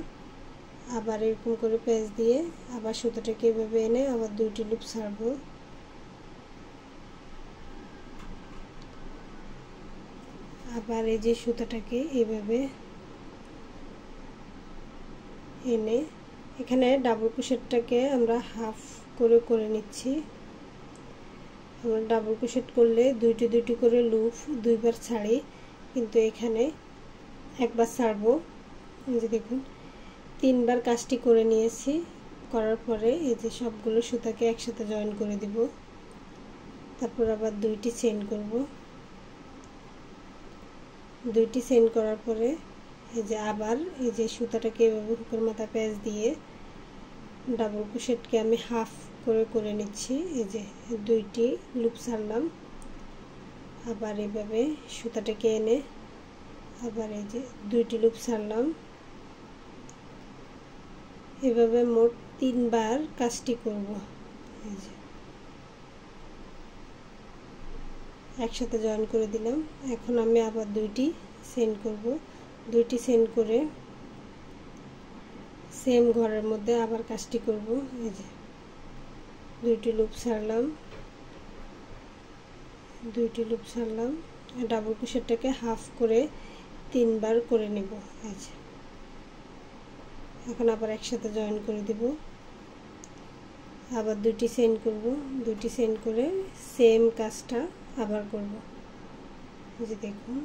[SPEAKER 1] আবার এরকম করে প্যাঁচ দিয়ে আবার সুতাটাকে এভাবে এনে আবার দুইটি লুপ ছাড়বো। আবার এই যে সুতাটাকে এভাবে এনে এখানে ডাবল ক্রোশেটটাকে আমরা হাফ করে নিচ্ছি। আমরা ডাবল ক্রোশেট করলে দুইটি দুইটি করে লুপ দুইবার ছাড়ি, কিন্তু এখানে একবার ছাড়বো। এই যে দেখুন 3বার কাজটি করে নিয়েছি। করার পরে এই যে সবগুলো সুতাকে একসাথে জয়েন করে দিব। তারপর আবার দুইটি চেইন করব। দুইটি চেইন করার পরে এই যে আবার এই যে সুতাটাকে এভাবে হুকের মাথা প্যাঁচ দিয়ে ডাবল ক্রোশেটকে আমি হাফ করে নিচ্ছি। এই যে দুইটি লুপ ছাড়লাম। আবার এভাবে সুতাটাকে এনে আবার এই যে দুইটি লুপ ছাড়লাম। এভাবে মোট 3বার কাজটি করব। এই যে একসাথে জয়েন করে দিলাম। এখন আমি আবার দুইটি চেইন করব। দুইটি চেইন করে সেম ঘরের মধ্যে আবার কাজটি করব। এই যে দুইটি লুপ ছাড়লাম, দুইটি লুপ ছাড়লাম। ডাবল ক্রোশেটটাকে হাফ করে 3বার করে নেব। এই যে এখন আবার একসাথে জয়েন করে দেব। আবার দুইটি চেইন করব। দুইটি চেইন করে সেম কাজটা আবার করব। এই যে দেখুন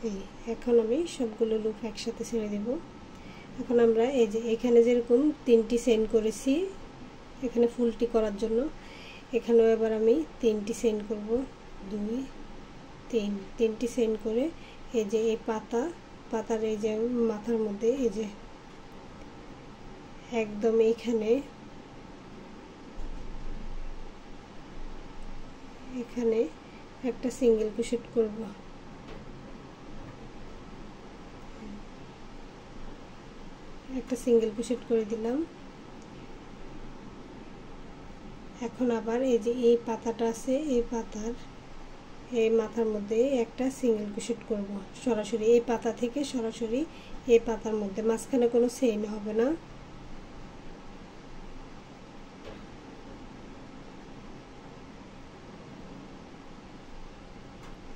[SPEAKER 1] এই এখন আমি সবগুলো লুপ একসাথে ছেড়ে দেব। এখন আমরা এই যে এখানে যেরকম 3টি চেইন করেছি এখানে ফুলটি করার জন্য, এখানেও এবার আমি 3টি চেইন করব। 2 3 3টি চেইন করে এই যে এই পাতার এই যে মাথার মধ্যে এই যে একদম এখানে একটা সিঙ্গেল ক্রোশেট করব। একটা সিঙ্গেল ক্রোশেট করে দিলাম। এখন আবার এই যে এই পাতাটা আছে, এই পাতার এই মাথার মধ্যে একটা সিঙ্গেল ক্রোশেট করব সরাসরি এই পাতা থেকে সরাসরি এই পাতার মধ্যে, মাঝখানে কোনো চেইন হবে না।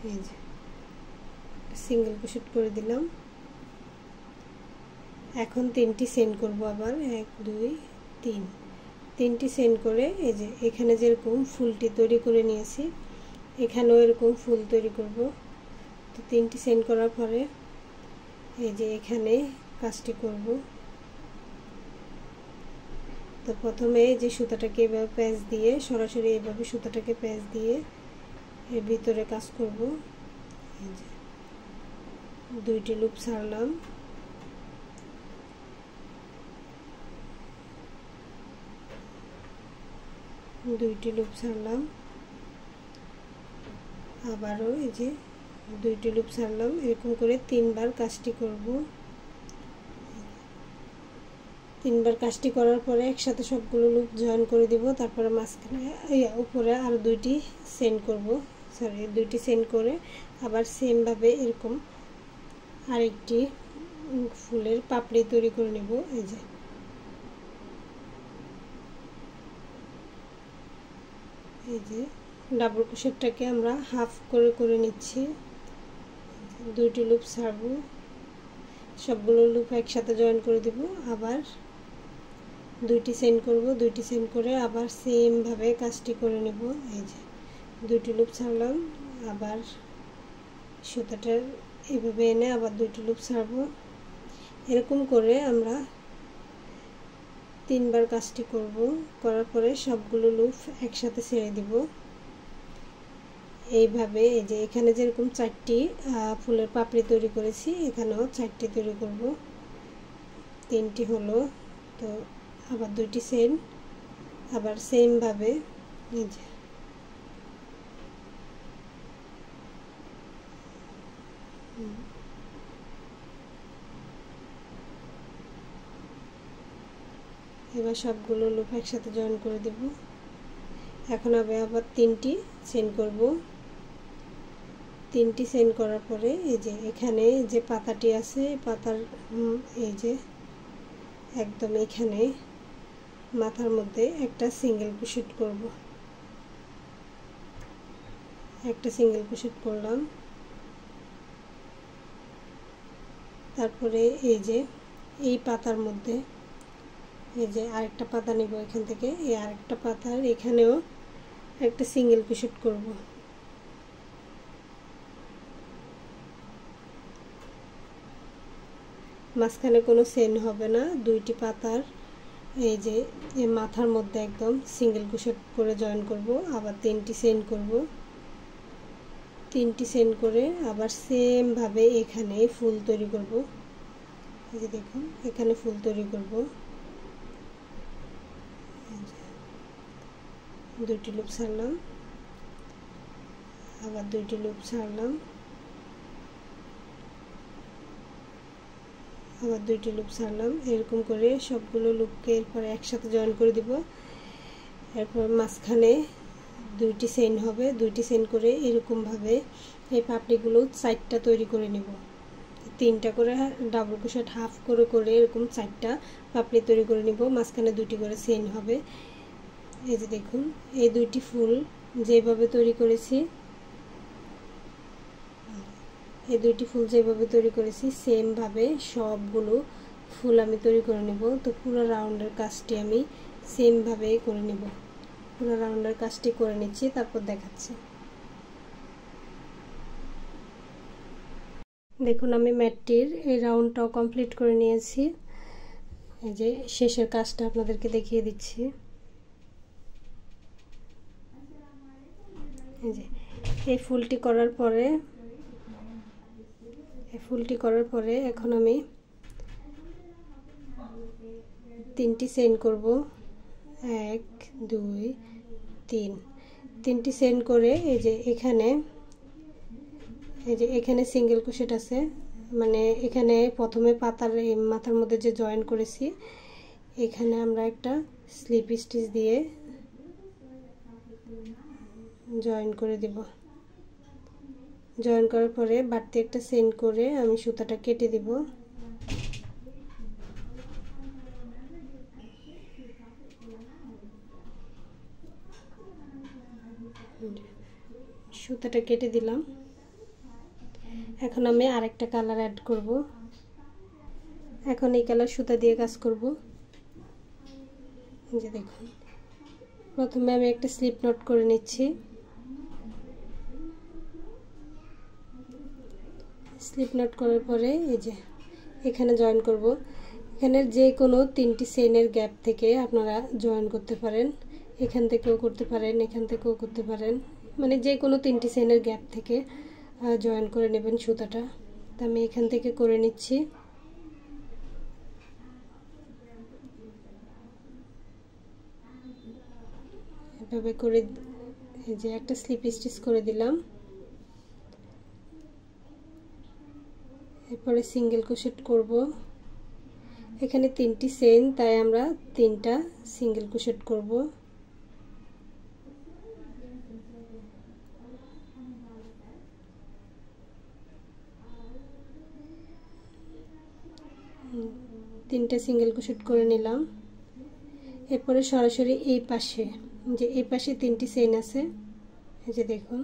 [SPEAKER 1] এই যে সিঙ্গেল ক্রোশেট করে দিলাম। এখন 3টি চেইন করব আবার 1 2 3 3টি চেইন করে এই যে এখানে যেরকম ফুলটি তৈরি করে নিয়েছি এখানেও এরকম ফুল তৈরি করব। তো 3টি চেইন করার পরে এই যে এখানে কাজটি করব। তো প্রথমে এই যে সুতাটাকে এভাবে প্যাঁচ দিয়ে সরাসরি এইভাবে সুতাটাকে প্যাঁচ দিয়ে এর ভিতরে কাজ করব। এই যে 2টি লুপ ছাড়লাম, আবারও এই যে 2টি লুপ ছাড়লাম। এরকম করে 3বার কাজটি করব। 3বার কাজটি করার পরে একসাথে সবগুলো লুপ জয়েন করে দিব। তারপরে মাঝখানে উপরে আরও 2টি চেইন করব, সরি 2টি চেইন করে আবার সেম ভাবে এরকম আরেকটি ফুলের পাপড়ি তৈরি করে নেব। এই যে ডাবল ক্রোশেটটাকে আমরা হাফ করে নিচ্ছি। 2টি লুপ ছাড়ব, সবগুলো লুপ একসাথে জয়েন করে দেব। আবার 2টি চেইন করব, 2টি চেইন করে আবার সেম ভাবে কাজটি করে নেব। এই যে 2টি লুপ ছাড়লাম, আবার সুতাটা এইভাবে এনে আবার 2টি লুপ ছাড়ব। এরকম করে আমরা 3বার কাজটি করব। করার পরে সবগুলো লুপ একসাথে ছেড়ে দিব। এইভাবে এই যে এখানে যেরকম 4টি ফুলের পাপড়ি তৈরি করেছি এখানেও 4টি তৈরি করব। 3টি হলো, তো আবার 2টি চেইন, আবার সেম ভাবে এই যে এবার সবগুলো লুপ একসাথে জয়েন করে দেব। এখন আবার 3টি চেইন করব। 3টি চেইন করার পরে এই যে এখানে যে পাতাটি আছে পাতার এই যে একদম এখানে মাথার মধ্যে একটা সিঙ্গেল ক্রোশেট করব। একটা সিঙ্গেল ক্রোশেট করলাম। তারপরে এই যে এই পাতার মধ্যে এই যে আরেকটা পাতা নেব, এখান থেকে এই আরেকটা পাতার এখানেও একটা সিঙ্গেল ক্রোশেট করব। মাঝখানে কোনো চেইন হবে না। 2টি পাতার এই যে মাথার মধ্যে একদম সিঙ্গেল ক্রোশেট করে জয়েন করব। আবার 3টি চেইন করব। 3টি চেইন করে আবার সেম ভাবে এখানে ফুল তৈরি করব। এই যে দেখুন এখানে ফুল তৈরি করব। 2টি লুপ ছাড়লাম, আবার 2টি লুপ ছাড়লাম, আবার 2টি লুপ ছাড়লাম। এরকম করে সবগুলো লুপকে এরপরে একসাথে জয়েন করে দিব। এরপর মাঝখানে 2টি চেইন হবে, 2টি চেইন করে এরকম ভাবে এই পাপড়িগুলো 4টা তৈরি করে নেব। 3টা করে ডাবল ক্রোশেট হাফ করে এরকম 4টা পাপড়ি তৈরি করে নিব। মাঝখানে 2টি করে চেইন হবে। এই যে দেখুন এই 2টি ফুল যেভাবে তৈরি করেছি, এই 2টি ফুল যেভাবে তৈরি করেছি সেম ভাবে সবগুলো ফুল আমি তৈরি করে নেব। তো পুরো রাউন্ডের কাজটি আমি সেম ভাবে করে নেব। পুরো রাউন্ডের কাজটি করে নিচ্ছি, তারপর দেখাচ্ছি। দেখুন আমি ম্যাটটির এই রাউন্ডটাও কমপ্লিট করে নিয়েছি। এই যে শেষের কাজটা আপনাদেরকে দেখিয়ে দিচ্ছি। এই যে এই ফুলটি করার পরে ফুলটি করার পরে এখন আমি 3টি চেইন করব, 1 2 3, 3টি চেইন করে এই যে এখানে সিঙ্গেল ক্রোশেট আছে, মানে এখানে প্রথমে পাতার মাথার মধ্যে যে জয়েন করেছি এখানে আমরা একটা স্লিপ স্টিচ দিয়ে জয়েন করে দেব। জয়েন করার পরে বাড়তি একটা চেইন করে আমি সুতাটা কেটে দেব। সুতাটা কেটে দিলাম। এখন আমি আরেকটা কালার অ্যাড করব। এখন এই কালার সুতা দিয়ে কাজ করব। এই যে দেখুন, প্রথমে আমি একটা স্লিপ নট করে নিচ্ছি। স্লিপ নট করার পরে এই যে এখানে জয়েন করব। এখানে যে কোনো 3টি চেইনের গ্যাপ থেকে আপনারা জয়েন করতে পারেন, এখান থেকেও করতে পারেন, এখান থেকেও করতে পারেন, মানে যে কোনো 3টি চেইনের গ্যাপ থেকে জয়েন করে নেবেন সুতাটা। তো আমি এখান থেকে করে নিচ্ছি। এভাবে করে এই যে একটা স্লিপ স্টিচ করে দিলাম। এরপরে সিঙ্গেল ক্রোশেট করব। এখানে 3টি চেইন, তাই আমরা 3টা সিঙ্গেল ক্রোশেট করব। তিনটা সিঙ্গেল ক্রোশেট করে নিলাম। এরপরে সরাসরি এই পাশে, যে এই পাশে 3টি চেইন আছে, এই যে দেখুন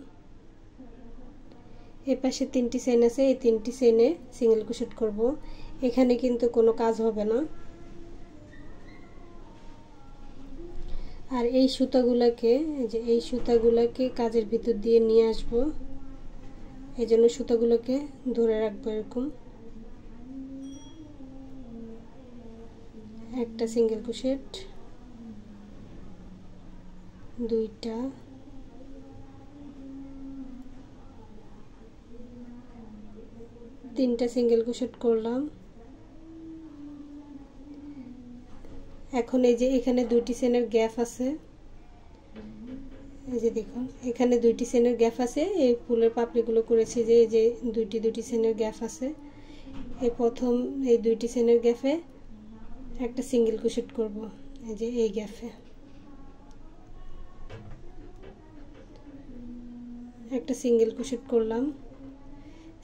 [SPEAKER 1] এই পাশে 3টি চেইন আছে, এই 3টি চেইনে সিঙ্গেল ক্রোশেট করব। এখানে কিন্তু কোনো কাজ হবে না। আর এই সুতাগুলোকে, এই সুতাগুলোকে কাজের ভিতর দিয়ে নিয়ে আসব, এই জন্য সুতাগুলোকে ধরে রাখবো। এরকম একটা সিঙ্গেল ক্রোশেট, 2টা, 3টা সিঙ্গেল ক্রোশেট করলাম। এখন এই যে এখানে 2টি চেইনের গ্যাপ আছে, এই যে দেখুন এখানে 2টি চেইনের গ্যাপ আছে। এই ফুলের পাপড়িগুলো করেছি যে এই যে 2টি চেইনের গ্যাপ আছে। এই প্রথম এই 2টি চেইনের গ্যাপে একটা সিঙ্গেল ক্রোশেট করব, এই যে এই গ্যাপে একটা সিঙ্গেল ক্রোশেট করলাম।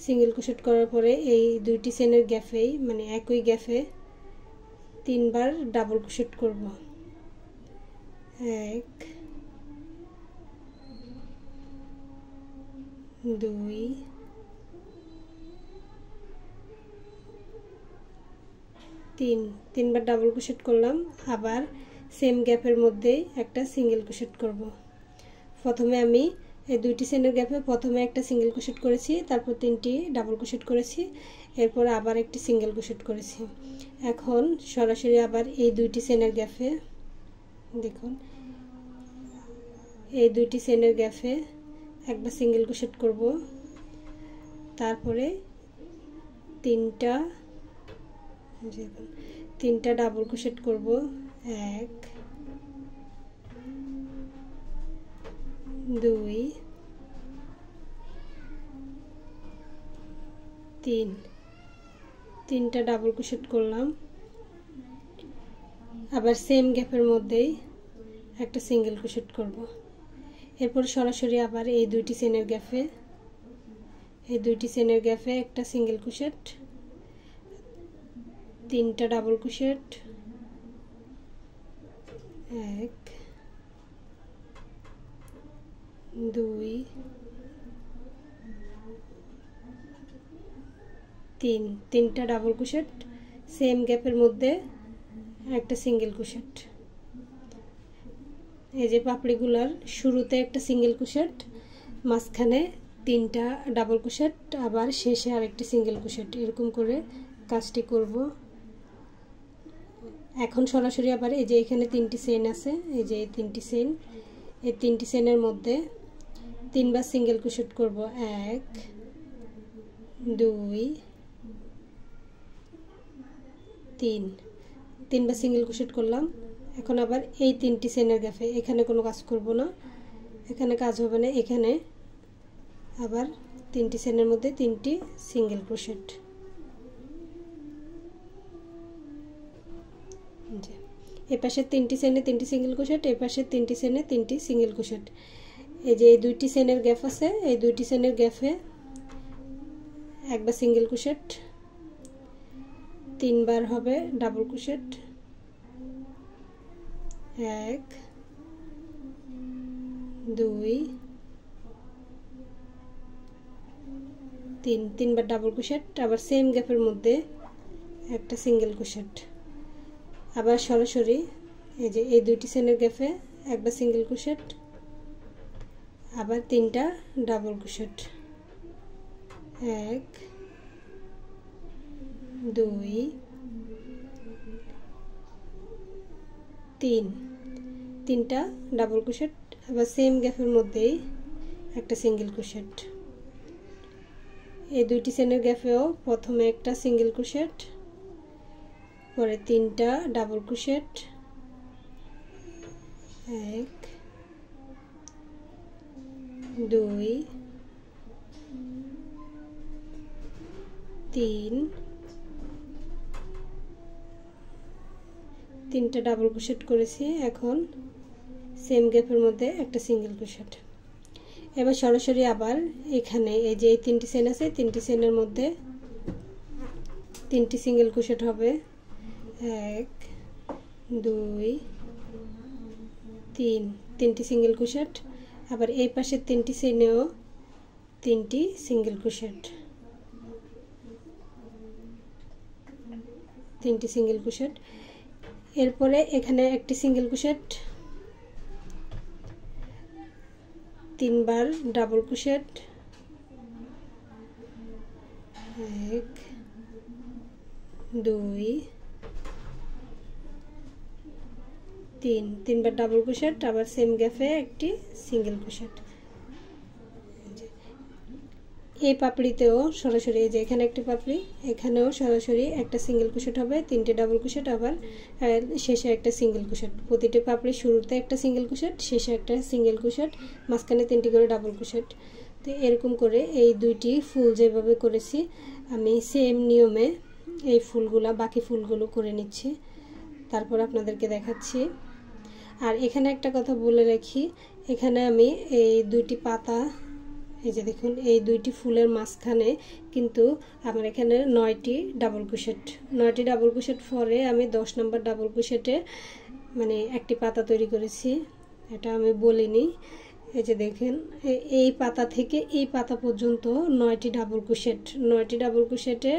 [SPEAKER 1] সিঙ্গেল ক্রোশেট করার পরে এই 2টি চেইনের গ্যাপেই, মানে একই গ্যাপে 3বার ডাবল ক্রোশেট করব। 1 2 3, 3বার ডাবল ক্রোশেট করলাম। আবার সেম গ্যাপের মধ্যে একটা সিঙ্গেল ক্রোশেট করব। প্রথমে আমি এই 2টি চেইনের গ্যাপে প্রথমে একটা সিঙ্গেল ক্রোশেট করেছি, তারপর 3টি ডাবল ক্রোশেট করেছি, এরপর আবার একটি সিঙ্গেল ক্রোশেট করেছি। এখন সরাসরি আবার এই 2টি চেইনের গ্যাপে, দেখুন এই 2টি চেইনের গ্যাপে একবার সিঙ্গেল ক্রোশেট করব, তারপরে 3টা ডাবল ক্রোশেট করব। 1 2 3, 3টা ডাবল ক্রোশেট করলাম। আবার সেম গ্যাপের মধ্যেই একটা সিঙ্গেল ক্রোশেট করব। এরপর সরাসরি আবার এই 2টি চেইনের গ্যাপে একটা সিঙ্গেল ক্রোশেট, 3টা ডাবল ক্রোশেট, 1 2 3, 3টা ডাবল ক্রোশেট, সেম গ্যাপের মধ্যে একটা সিঙ্গেল ক্রোশেট। এই যে পাপড়িগুলোর শুরুতে একটা সিঙ্গেল ক্রোশেট, মাঝখানে 3টা ডাবল ক্রোশেট, আবার শেষে আরেকটি সিঙ্গেল ক্রোশেট, এরকম করে কাজটি করব। এখন সরাসরি আবার এই যে এখানে 3টি চেইন আছে, এই যে 3টি চেইন, এই 3টি চেইনের মধ্যে 3বার সিঙ্গেল ক্রোশেট করব। 1 2 3 তিনবার সিঙ্গেল ক্রোশেট করলাম। এখন আবার এই 3টি চেনের গ্যাপে এখানে কোনো কাজ করব না, এখানে কাজ হবে না, এখানে আবার 3টি চেনের মধ্যে 3টি সিঙ্গেল ক্রোশেট। এই পাশে 3টি চেনে 3টি সিঙ্গেল ক্রোশেট, এই পাশে 3টি চেনে 3টি সিঙ্গেল ক্রোশেট। এই যে এই 2টি চেনের গ্যাপ আছে, এই 2টি চেনের গ্যাপে একবার সিঙ্গেল ক্রোশেট, 3বার হবে ডাবল ক্রোশেট, 1 2 3 তিনবার ডাবল ক্রোশেট, আবার সেম গ্যাপের মধ্যে একটা সিঙ্গেল ক্রোশেট। আবার সরাসরি এই যে এই 2টি চেনের গ্যাপে একবার সিঙ্গেল ক্রোশেট, আবার 3টা ডাবল ক্রোশেট, 1 2 3 তিনটা ডাবল ক্রোশেট, আবার সেম গ্যাপের মধ্যেই একটা সিঙ্গেল ক্রোশেট। এই 2টি চেনের গ্যাপেও প্রথমে একটা সিঙ্গেল ক্রোশেট, পরে 3টা ডাবল ক্রোশেট, 1 2 3 তিনটা ডাবল ক্রোশেট করেছি। এখন সেম গ্যাপের মধ্যে একটা সিঙ্গেল ক্রোশেট। এবার সরাসরি আবার এখানে এই যে এই 3টি চেন আছে, 3টি চেনের মধ্যে 3টি সিঙ্গেল ক্রোশেট হবে, 1 2 3 3টি সিঙ্গেল ক্রোশেট। আবার এই পাশে 3টি চেনেও 3টি সিঙ্গেল ক্রোশেট, 3টি সিঙ্গেল ক্রোশেট। এরপরে এখানে একটি সিঙ্গেল ক্রোশেট, 3বার ডাবল ক্রোশেট, 1 2 3 তিনবার ডাবল ক্রোশেট, আবার সেম গ্যাপে একটি সিঙ্গেল ক্রোশেট। এই পাপড়িতেও সরাসরি এই যে এখানে একটি পাপড়ি, এখানেও সরাসরি একটা সিঙ্গেল ক্রোশেট হবে, 3টে ডাবল ক্রোশেট, আবার শেষে একটা সিঙ্গেল ক্রোশেট। প্রতিটি পাপড়ি শুরুতে একটা সিঙ্গেল ক্রোশেট, শেষে একটা সিঙ্গেল ক্রোশেট, মাঝখানে 3টি করে ডাবল ক্রোশেট। তো এরকম করে এই 2টি ফুল যেভাবে করেছি আমি সেম নিয়মে এই ফুলগুলা বাকি ফুলগুলো করে নিচ্ছি, তারপর আপনাদেরকে দেখাচ্ছি। আর এখানে একটা কথা বলে রাখি, এখানে আমি এই 2টি পাতা, এই যে দেখুন এই 2টি ফুলের মাঝখানে কিন্তু আমার এখানে 9টি ডাবল ক্রোশেট, 9টি ডাবল ক্রোশেট পরে আমি 10 নম্বর ডাবল ক্রোশেটে মানে একটি পাতা তৈরি করেছি, এটা আমি বলিনি। এই যে দেখেন এই পাতা থেকে এই পাতা পর্যন্ত 9টি ডাবল ক্রোশেট, 9টি ডাবল ক্রোশেটে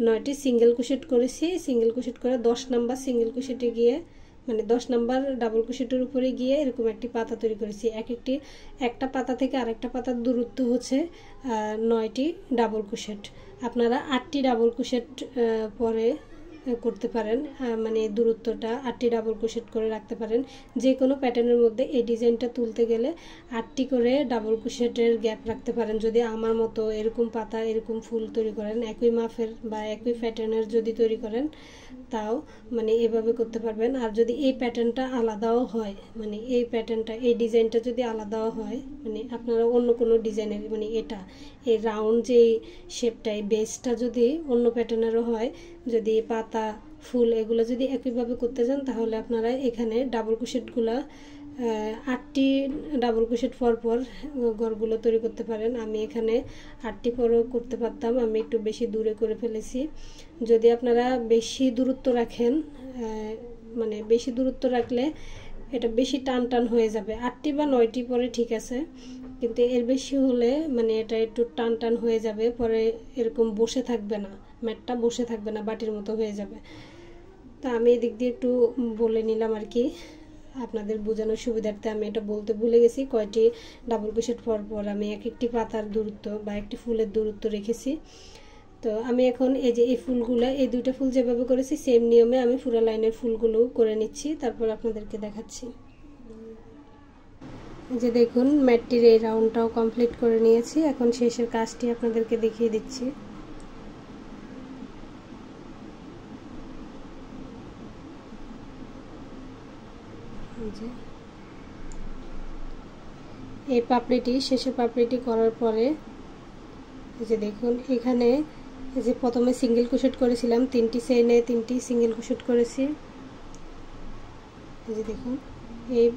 [SPEAKER 1] 9টি সিঙ্গেল ক্রোশেট করেছি। সিঙ্গেল ক্রোশেট করে 10 নম্বর সিঙ্গেল ক্রোশেটে গিয়ে মানে 10 নম্বর ডাবল ক্রোশেটের উপরে গিয়ে এরকম একটি পাতা তৈরি করেছি। একটা পাতা থেকে আরেকটা পাতার দূরত্ব হচ্ছে 9টি ডাবল ক্রোশেট। আপনারা 8টি ডাবল ক্রোশেট পরে করতে পারেন, মানে দূরত্বটা 8টি ডাবল ক্রোশেট করে রাখতে পারেন। যে কোনো প্যাটার্নের মধ্যে এই ডিজাইনটা তুলতে গেলে 8টি করে ডাবল ক্রোশেটের গ্যাপ রাখতে পারেন। যদি আমার মতো এরকম পাতা এরকম ফুল তৈরি করেন, একই মাপের বা একই প্যাটার্নের যদি তৈরি করেন তাও মানে এভাবে করতে পারবেন। আর যদি এই প্যাটার্নটা আলাদাও হয়, মানে এই প্যাটার্নটা এই ডিজাইনটা যদি আলাদাও হয়, মানে আপনারা অন্য কোনো ডিজাইনের মানে এটা এই রাউন্ড যে শেপটা এই বেসটা যদি অন্য প্যাটার্নেরও হয়, যদি পাতা ফুল এগুলো যদি একইভাবে করতে যান তাহলে আপনারা এখানে ডাবল ক্রোশেটগুলো 8টি ডাবল ক্রোশেট পর ঘরগুলো তৈরি করতে পারেন। আমি এখানে 8টি পরও করতে পারতাম, আমি একটু বেশি দূরে করে ফেলেছি। যদি আপনারা বেশি দূরত্ব রাখেন, মানে বেশি দূরত্ব রাখলে এটা বেশি টান টান হয়ে যাবে। 8টি বা 9টি পরে ঠিক আছে, কিন্তু এর বেশি হলে মানে এটা একটু টান টান হয়ে যাবে, পরে এরকম বসে থাকবে না, ম্যাটটা বসে থাকবে না, বাটির মতো হয়ে যাবে। তো আমি এদিক দিয়ে একটু বলে নিলাম আর কি, আপনাদের বোঝানোর সুবিধার্থে আমি এটা বলতে ভুলে গেছি কয়টি ডাবল ক্রোশেট পর আমি একটি পাতার দূরত্ব বা একটি ফুলের দূরত্ব রেখেছি। তো আমি এখন এই যে এই ফুলগুলো এই 2টা ফুল যেভাবে করেছি সেম নিয়মে আমি পুরো লাইনের ফুলগুলো করে নিচ্ছি, তারপর আপনাদেরকে দেখাচ্ছি। যে দেখুন ম্যাটটির এই রাউন্ডটাও কমপ্লিট করে নিয়েছি, এখন শেষের কাজটি আপনাদেরকে দেখিয়ে দিচ্ছি। এই পাপড়িটি শেষের পাপড়িটি করার পরে এই যে দেখুন এখানে এই যে প্রথমে সিঙ্গেল ক্রোশেট করেছিলাম 3টি চেইনে 3টি সিঙ্গেল ক্রোশেট করেছি। এই যে দেখুন এই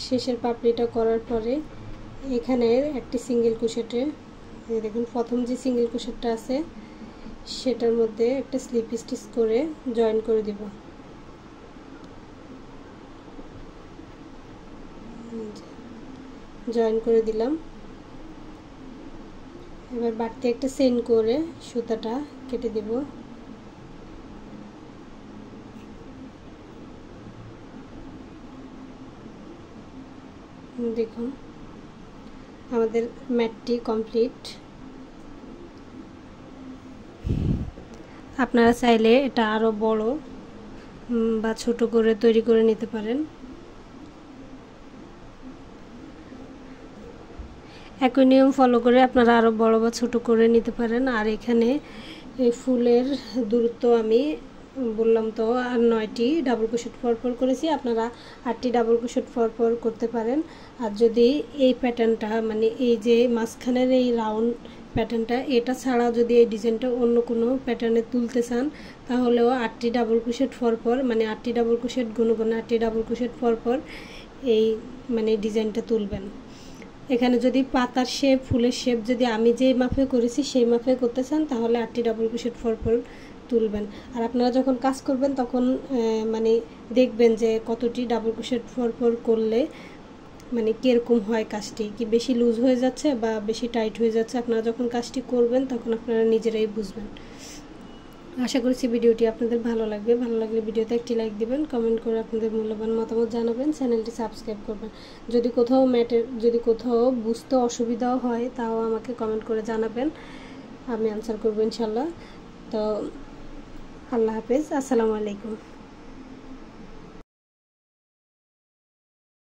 [SPEAKER 1] শেষের পাপড়িটা করার পরে এখানে একটি সিঙ্গেল ক্রোশেটে এই দেখুন প্রথম যে সিঙ্গেল ক্রোশেটটা আছে সেটার মধ্যে একটা স্লিপ স্টিচ করে জয়েন করে দেব। জয়েন করে দিলাম। এবার বাড়তি একটা চেইন করে সুতাটা কেটে দেব। দেখুন আমাদের ম্যাটটি কমপ্লিট। আপনারা চাইলে এটা আরো বড় বা ছোট করে তৈরি করে নিতে পারেন। একই নিয়ম ফলো করে আপনারা আরো বড় বা ছোট করে নিতে পারেন। আর এখানে এই ফুলের দূরত্ব আমি বললাম তো আর 9টি ডাবল ক্রোশেট পরপর করেছি, আপনারা 8টি ডাবল ক্রোশেট পরপর করতে পারেন। আর যদি এই প্যাটার্নটা মানে এই যে মাঝখানের এই রাউন্ড প্যাটার্নটা এটা ছাড়া যদি এই ডিজাইনটা অন্য কোনো প্যাটার্নে তুলতে চান তাহলেও 8টি ডাবল ক্রোশেট পরপর মানে 8টি ডাবল ক্রোশেট গুণগুণ 8টি ডাবল ক্রোশেট পরপর এই মানে ডিজাইনটা তুলবেন। এখানে যদি পাতার শেপ ফুলের শেপ যদি আমি যে মাপে করেছি সেই মাপে করতে চান তাহলে 8টি ডাবল ক্রোশেট পরপর তুলবেন। আর আপনারা যখন কাজ করবেন তখন মানে দেখবেন যে কতটি ডাবল ক্রোশেট পরপর করলে মানে কীরকম হয় কাজটি, কি বেশি লুজ হয়ে যাচ্ছে বা বেশি টাইট হয়ে যাচ্ছে। আপনারা যখন কাজটি করবেন তখন আপনারা নিজেরাই বুঝবেন। আশা করছি ভিডিওটি আপনাদের ভালো লাগবে। ভালো লাগলে ভিডিওতে একটি লাইক দিবেন, কমেন্ট করে আপনাদের মূল্যবান মতামত জানাবেন, চ্যানেলটি সাবস্ক্রাইব করবেন। যদি কোথাও বুঝতে অসুবিধাও হয় তাও আমাকে কমেন্ট করে জানাবেন, আমি আনসার করব ইনশাল্লাহ। তো আল্লাহ হাফেজ, আসসালামু আলাইকুম।